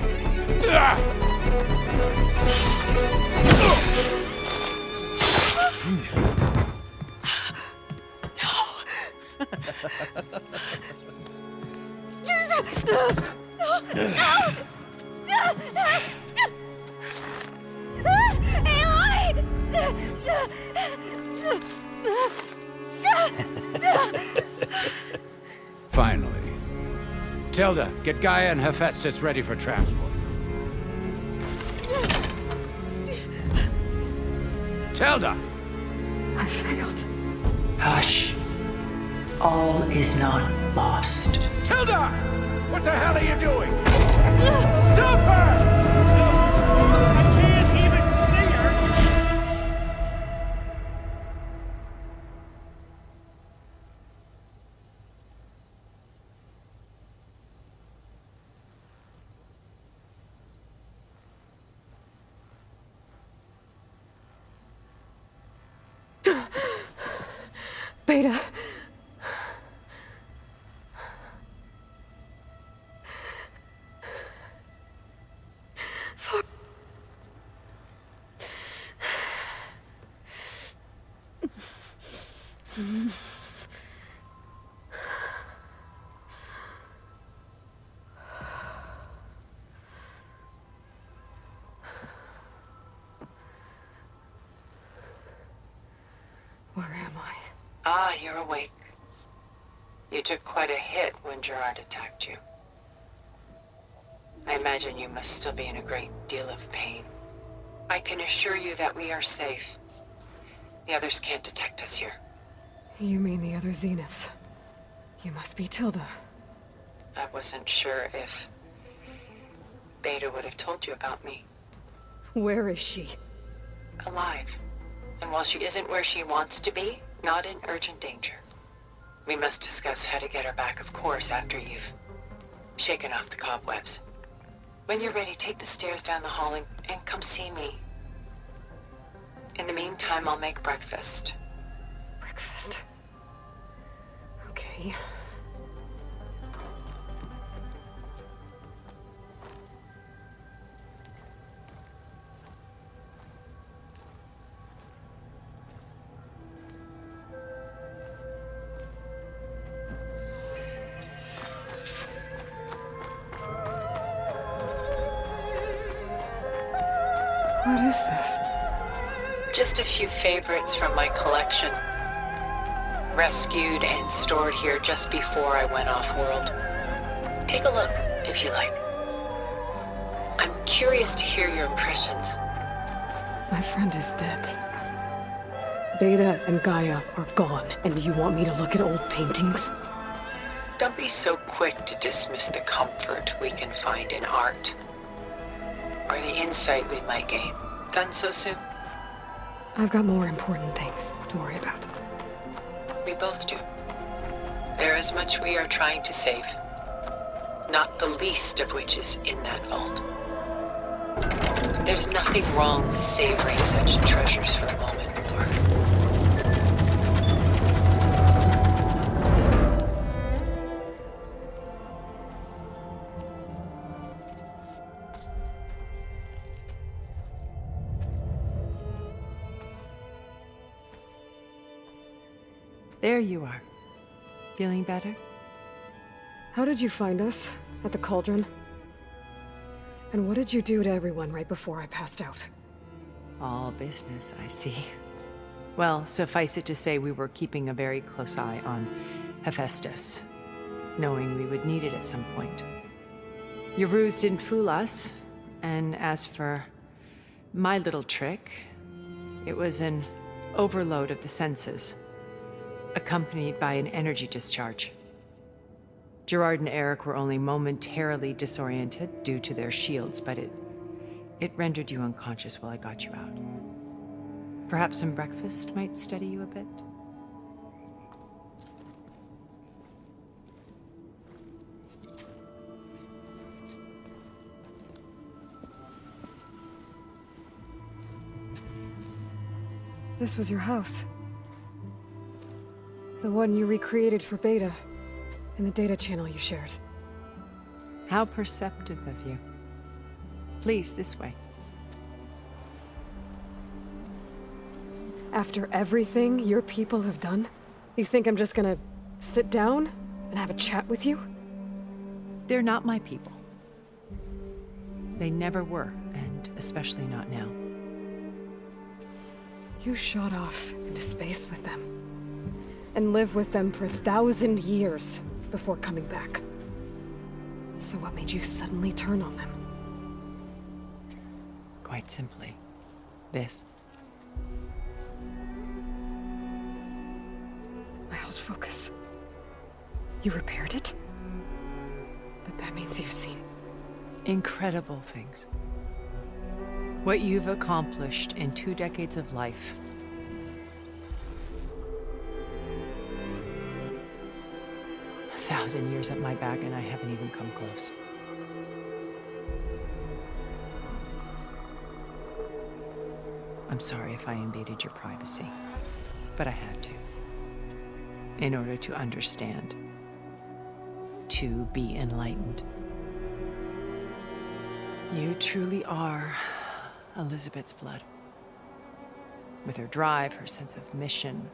Finally. Tilda, get Gaia and Hephaestus ready for transport. Tilda! I failed. Hush. All is not lost. Tilda! What the hell are you doing? Stop her! Beta. Fuck. Where am I? Ah, you're awake. You took quite a hit when Gerard attacked you. I imagine you must still be in a great deal of pain. I can assure you that we are safe. The others can't detect us here. You mean the other Zeniths? You must be Tilda. I wasn't sure if Beta would have told you about me. Where is she? Alive. And while she isn't where she wants to be, not in urgent danger. We must discuss how to get her back, of course, after you've shaken off the cobwebs. When you're ready, take the stairs down the hall and come see me. In the meantime, I'll make breakfast. Breakfast? Okay. What is this? Just a few favorites from my collection. Rescued and stored here just before I went off-world. Take a look, if you like. I'm curious to hear your impressions. My friend is dead. Beta and Gaia are gone, and you want me to look at old paintings? Don't be so quick to dismiss the comfort we can find in art. Or the insight we might gain. Done so soon? I've got more important things to worry about. We both do. There is much we are trying to save. Not the least of which is in that vault. There's nothing wrong with savoring such treasures for a moment, Lord. There you are. Feeling better? How did you find us? At the cauldron? And what did you do to everyone right before I passed out? All business, I see. Well, suffice it to say we were keeping a very close eye on Hephaestus, knowing we would need it at some point. Your ruse didn't fool us, and as for my little trick, it was an overload of the senses, accompanied by an energy discharge. Gerard and Eric were only momentarily disoriented due to their shields, but it rendered you unconscious while I got you out. Perhaps some breakfast might steady you a bit? This was your house. The one you recreated for Beta, in the data channel you shared. How perceptive of you. Please, this way. After everything your people have done, you think I'm just gonna sit down and have a chat with you? They're not my people. They never were, and especially not now. You shot off into space with them, and lived with them for 1,000 years before coming back. So what made you suddenly turn on them? Quite simply, this. My old focus. You repaired it? But that means you've seen incredible things. What you've accomplished in 2 decades of life. A 1,000 years at my back and I haven't even come close. I'm sorry if I invaded your privacy, but I had to. in order to understand, to be enlightened. You truly are Elizabeth's blood. With her drive, her sense of mission,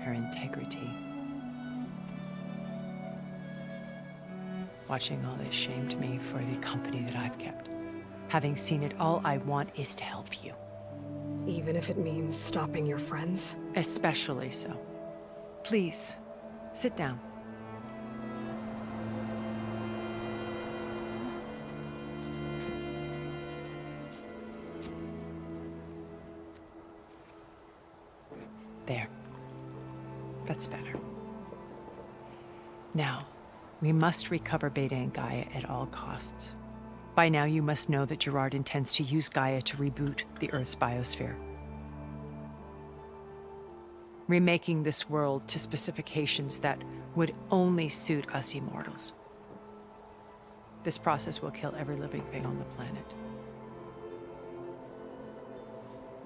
her integrity. Watching all this shamed me for the company that I've kept. Having seen it, all I want is to help you. Even if it means stopping your friends? Especially so. Please, sit down. There. That's better. Now, we must recover Beta and Gaia at all costs. By now, you must know that Gerard intends to use Gaia to reboot the Earth's biosphere. Remaking this world to specifications that would only suit us immortals. This process will kill every living thing on the planet.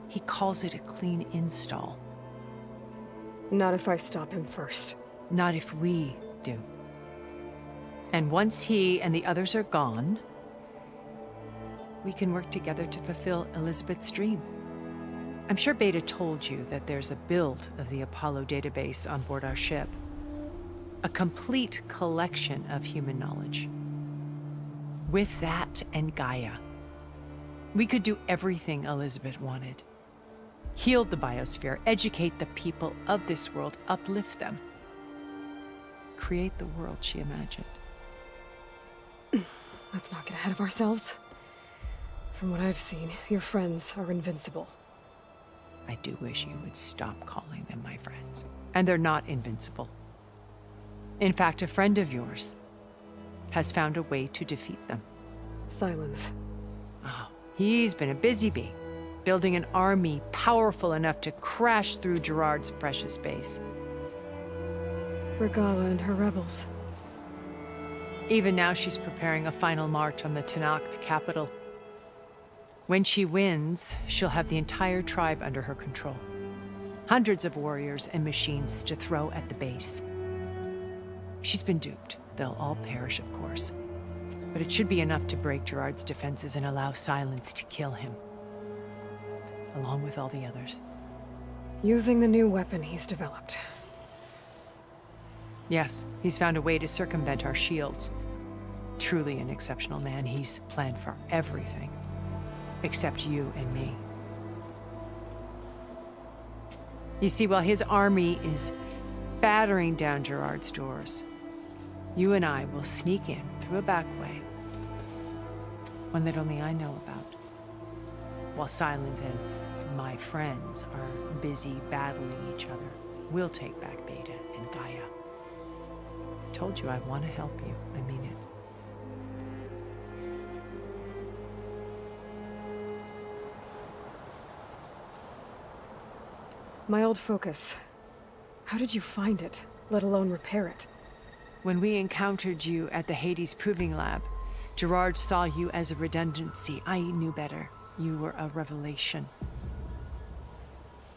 He calls it a clean install. Not if I stop him first. Not if we do. And once he and the others are gone, we can work together to fulfill Elizabeth's dream. I'm sure Beta told you that there's a build of the Apollo database on board our ship. A complete collection of human knowledge. With that and Gaia, we could do everything Elizabeth wanted. Heal the biosphere, educate the people of this world, uplift them. Create the world she imagined. Let's not get ahead of ourselves. From what I've seen, your friends are invincible. I do wish you would stop calling them my friends. And they're not invincible. In fact, a friend of yours has found a way to defeat them. Silence. Oh, he's been a busy bee, building an army powerful enough to crash through Gerard's precious base. Regala and her rebels. Even now, she's preparing a final march on the Tenakth capital. When she wins, she'll have the entire tribe under her control. Hundreds of warriors and machines to throw at the base. She's been duped. They'll all perish, of course. But it should be enough to break Gerard's defenses and allow Silence to kill him. Along with all the others. Using the new weapon he's developed. Yes, he's found a way to circumvent our shields. Truly an exceptional man. He's planned for everything. Except you and me. You see, while his army is battering down Gerard's doors, you and I will sneak in through a back way. One that only I know about. While Silence and my friends are busy battling each other, we'll take back Beta and Gaia. I told you I want to help you. I mean it. My old focus. How did you find it, let alone repair it? When we encountered you at the Hades Proving Lab, Gerard saw you as a redundancy. I knew better. You were a revelation.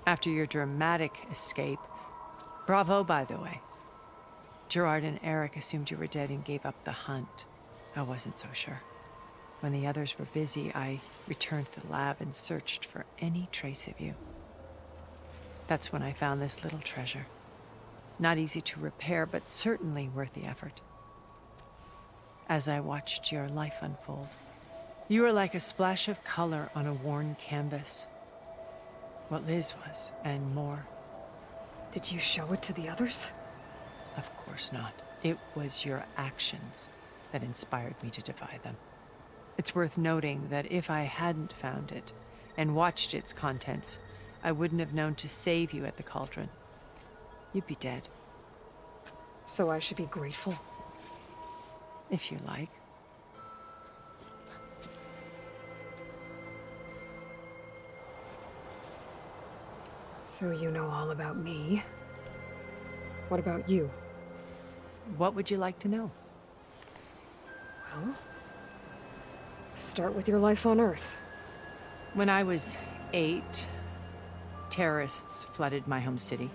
After your dramatic escape, bravo, by the way. Gerard and Eric assumed you were dead and gave up the hunt. I wasn't so sure. When the others were busy, I returned to the lab and searched for any trace of you. That's when I found this little treasure. Not easy to repair, but certainly worth the effort. As I watched your life unfold, you were like a splash of color on a worn canvas. What Liz was, and more. Did you show it to the others? Of course not. It was your actions that inspired me to defy them. It's worth noting that if I hadn't found it and watched its contents, I wouldn't have known to save you at the cauldron. You'd be dead. So I should be grateful? If you like. So you know all about me. What about you? What would you like to know? Well, start with your life on Earth. When I was 8, terrorists flooded my home city.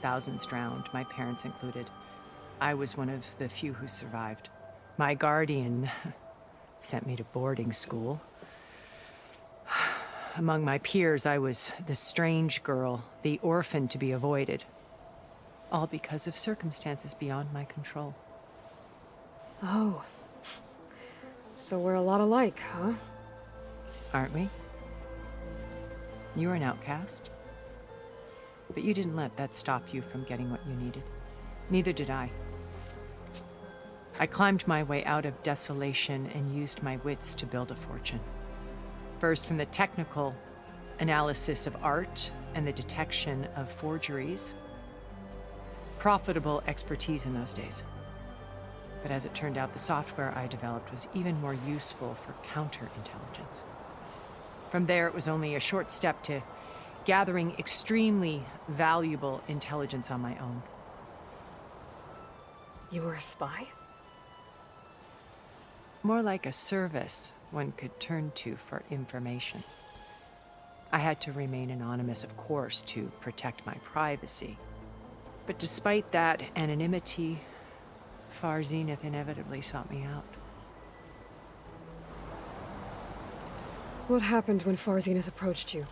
thousands drowned, my parents included. I was one of the few who survived. My guardian sent me to boarding school. Among my peers, I was the strange girl, the orphan to be avoided. All because of circumstances beyond my control. Oh. So we're a lot alike, huh? Aren't we? You were an outcast. But you didn't let that stop you from getting what you needed. Neither did I. I climbed my way out of desolation and used my wits to build a fortune. First, from the technical analysis of art and the detection of forgeries. Profitable expertise in those days. But as it turned out, the software I developed was even more useful for counterintelligence. From there, it was only a short step to gathering extremely valuable intelligence on my own. You were a spy? More like a service one could turn to for information. I had to remain anonymous, of course, to protect my privacy. But despite that anonymity, Far Zenith inevitably sought me out. What happened when Far Zenith approached you?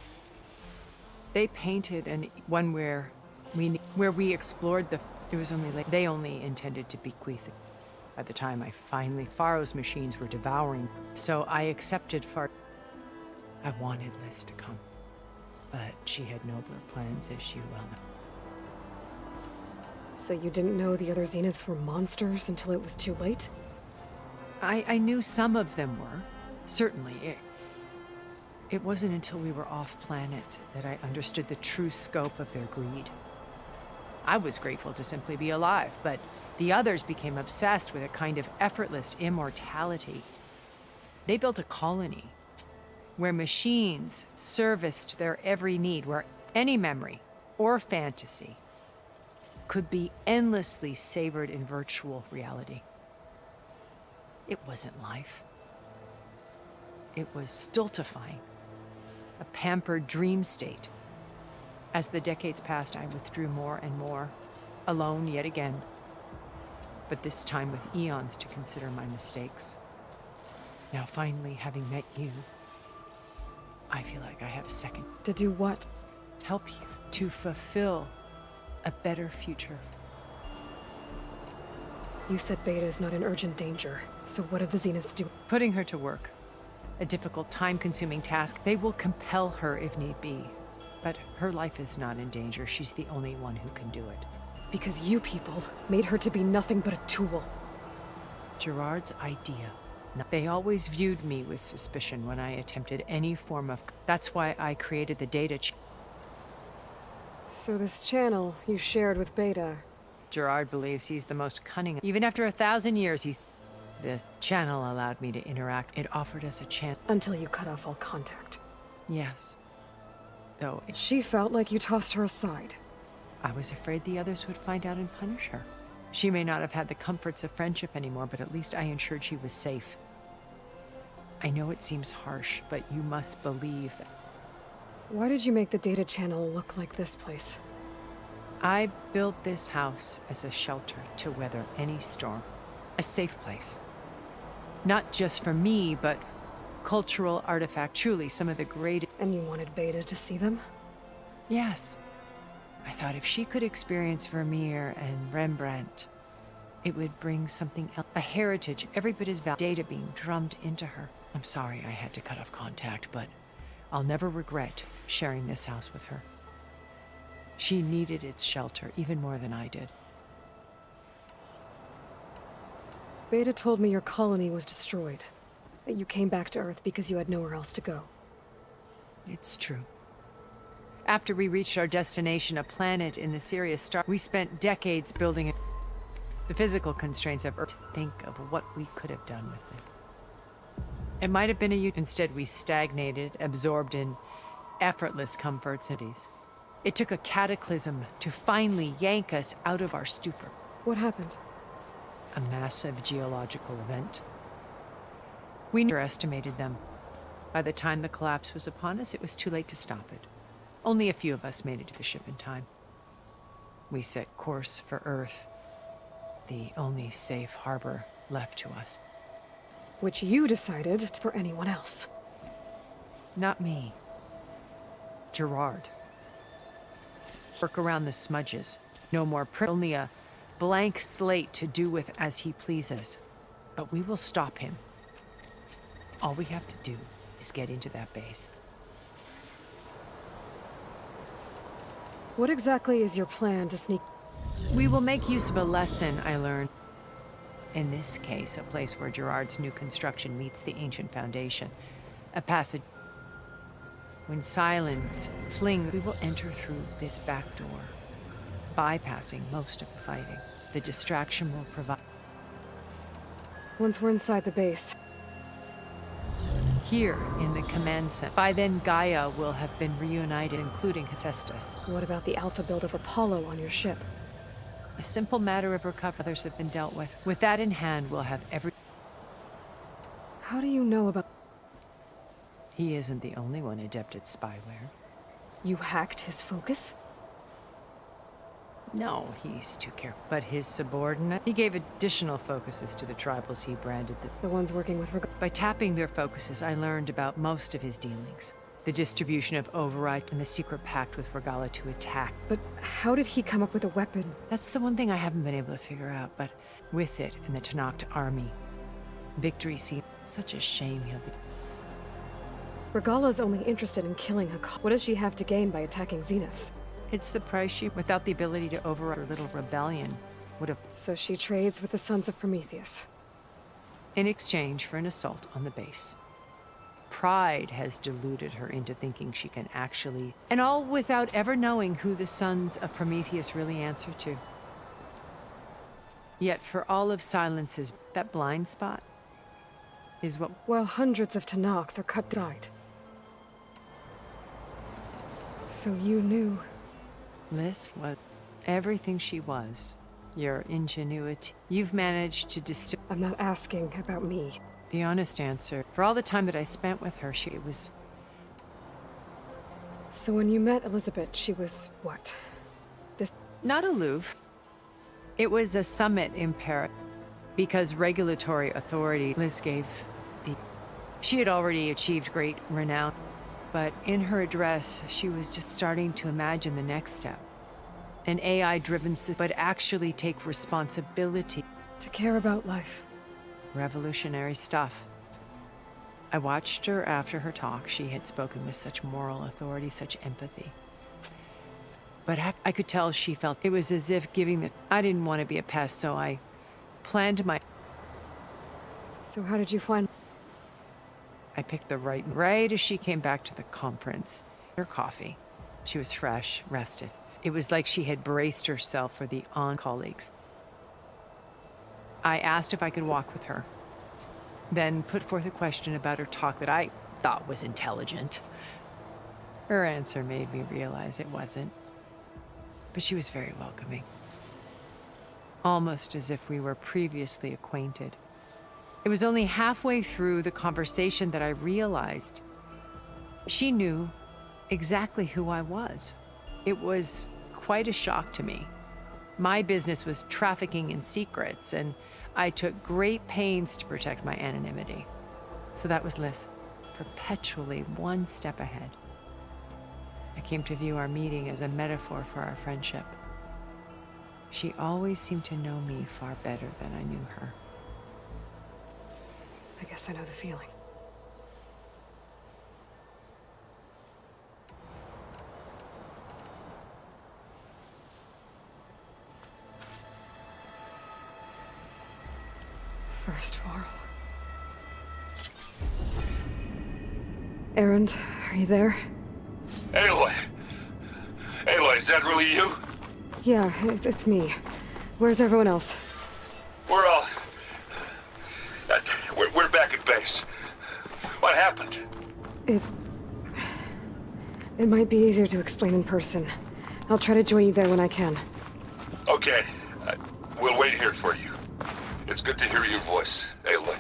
They painted one where we explored the. It was only like they only intended to bequeath it. By the time Faro's machines were devouring, so I accepted Far. I wanted Liz to come, but she had nobler plans, as you well know. So you didn't know the other Zeniths were monsters until it was too late? I knew some of them were, certainly. It wasn't until we were off-planet that I understood the true scope of their greed. I was grateful to simply be alive, but the others became obsessed with a kind of effortless immortality. They built a colony where machines serviced their every need, where any memory or fantasy could be endlessly savored in virtual reality. It wasn't life. It was stultifying, a pampered dream state. As the decades passed, I withdrew more and more, alone yet again, but this time with eons to consider my mistakes. Now finally, having met you, I feel like I have a second. To do what? Help you to fulfill a better future. You said Beta is not in urgent danger, so what do the Zeniths do? Putting her to work. A difficult, time-consuming task. They will compel her if need be. But her life is not in danger. She's the only one who can do it. Because you people made her to be nothing but a tool. Gerard's idea. They always viewed me with suspicion when I attempted any form of... That's why I created the data So this channel you shared with Beta... Gerard believes he's the most cunning. Even after 1,000 years, he's... The channel allowed me to interact. It offered us a chance. Until you cut off all contact. Yes. Though... She felt like you tossed her aside. I was afraid the others would find out and punish her. She may not have had the comforts of friendship anymore, but at least I ensured she was safe. I know it seems harsh, but you must believe that... Why did you make the data channel look like this place? I built this house as a shelter to weather any storm. A safe place. Not just for me, but cultural artifact, truly some of the greatest... And you wanted Beta to see them? Yes. I thought if she could experience Vermeer and Rembrandt, it would bring something else. A heritage, every bit as valuable. Data being drummed into her. I'm sorry I had to cut off contact, but I'll never regret sharing this house with her. She needed its shelter even more than I did. Beta told me your colony was destroyed. That you came back to Earth because you had nowhere else to go. It's true. After we reached our destination, a planet in the Sirius star, we spent decades building it. The physical constraints of Earth. Think of what we could have done with it. It might have been a... Instead, we stagnated, absorbed in effortless comforts and ease. It took a cataclysm to finally yank us out of our stupor. What happened? A massive geological event. We underestimated them. By the time the collapse was upon us, it was too late to stop it. Only a few of us made it to the ship in time. we set course for Earth, the only safe harbor left to us. Which you decided for anyone else. Not me. Gerard. Work around the smudges. No more only a blank slate to do with as he pleases. But we will stop him. All we have to do is get into that base. What exactly is your plan to sneak? We will make use of a lesson I learned. In this case, a place where Gerard's new construction meets the ancient foundation. A passage. When silence fling, we will enter through this back door, bypassing most of the fighting. The distraction will provide. Once we're inside the base. Here in the command center. By then, Gaia will have been reunited, including Hephaestus. What about the alpha build of Apollo on your ship? A simple matter of recovery. Others have been dealt with. With that in hand, we'll have every... How do you know about... He isn't the only one adept at spyware. You hacked his focus? No, he's too careful. But his subordinate, he gave additional focuses to the tribals he branded the ones working with By tapping their focuses, I learned about most of his dealings. The distribution of override and the secret pact with Regala to attack. But how did he come up with a weapon? That's the one thing I haven't been able to figure out, but with it and the Tanakh army, victory seems such a shame he'll be... Regala's only interested in killing Hakal. What does she have to gain by attacking Zeniths? It's the price she, without the ability to override her little rebellion, would have... So she trades with the Sons of Prometheus. In exchange for an assault on the base. Pride has deluded her into thinking she can actually... And all without ever knowing who the Sons of Prometheus really answer to. Yet for all of Silence's, that blind spot is what... Well, hundreds of Tanakh, they're cut died. So you knew... Liz was everything she was. Your ingenuity. You've managed to distill... I'm not asking about me. The honest answer, for all the time that I spent with her, she was... So when you met Elizabeth, she was what? Not aloof. It was a summit in Paris, because regulatory authority Liz gave the... She had already achieved great renown. But in her address, she was just starting to imagine the next step. An AI-driven system, but actually take responsibility. To care about life. Revolutionary stuff. I watched her after her talk. She had spoken with such moral authority, such empathy. But I could tell she felt it was as if giving the... I didn't want to be a pest, so I planned my... So how did you find... I picked the right as she came back to the conference. Her coffee. She was fresh, rested. It was like she had braced herself for the colleagues. I asked if I could walk with her, then put forth a question about her talk that I thought was intelligent. Her answer made me realize it wasn't, but she was very welcoming. Almost as if we were previously acquainted. It was only halfway through the conversation that I realized she knew exactly who I was. It was quite a shock to me. My business was trafficking in secrets, and I took great pains to protect my anonymity. So that was Liz, perpetually one step ahead. I came to view our meeting as a metaphor for our friendship. She always seemed to know me far better than I knew her. I guess I know the feeling. First Varl. Erend, are you there? Aloy! Aloy, is that really you? Yeah, it's me. Where's everyone else? We're all... We're back at base. What happened? It might be easier to explain in person. I'll try to join you there when I can. Okay. We'll wait here for you. It's good to hear your voice, Aloy.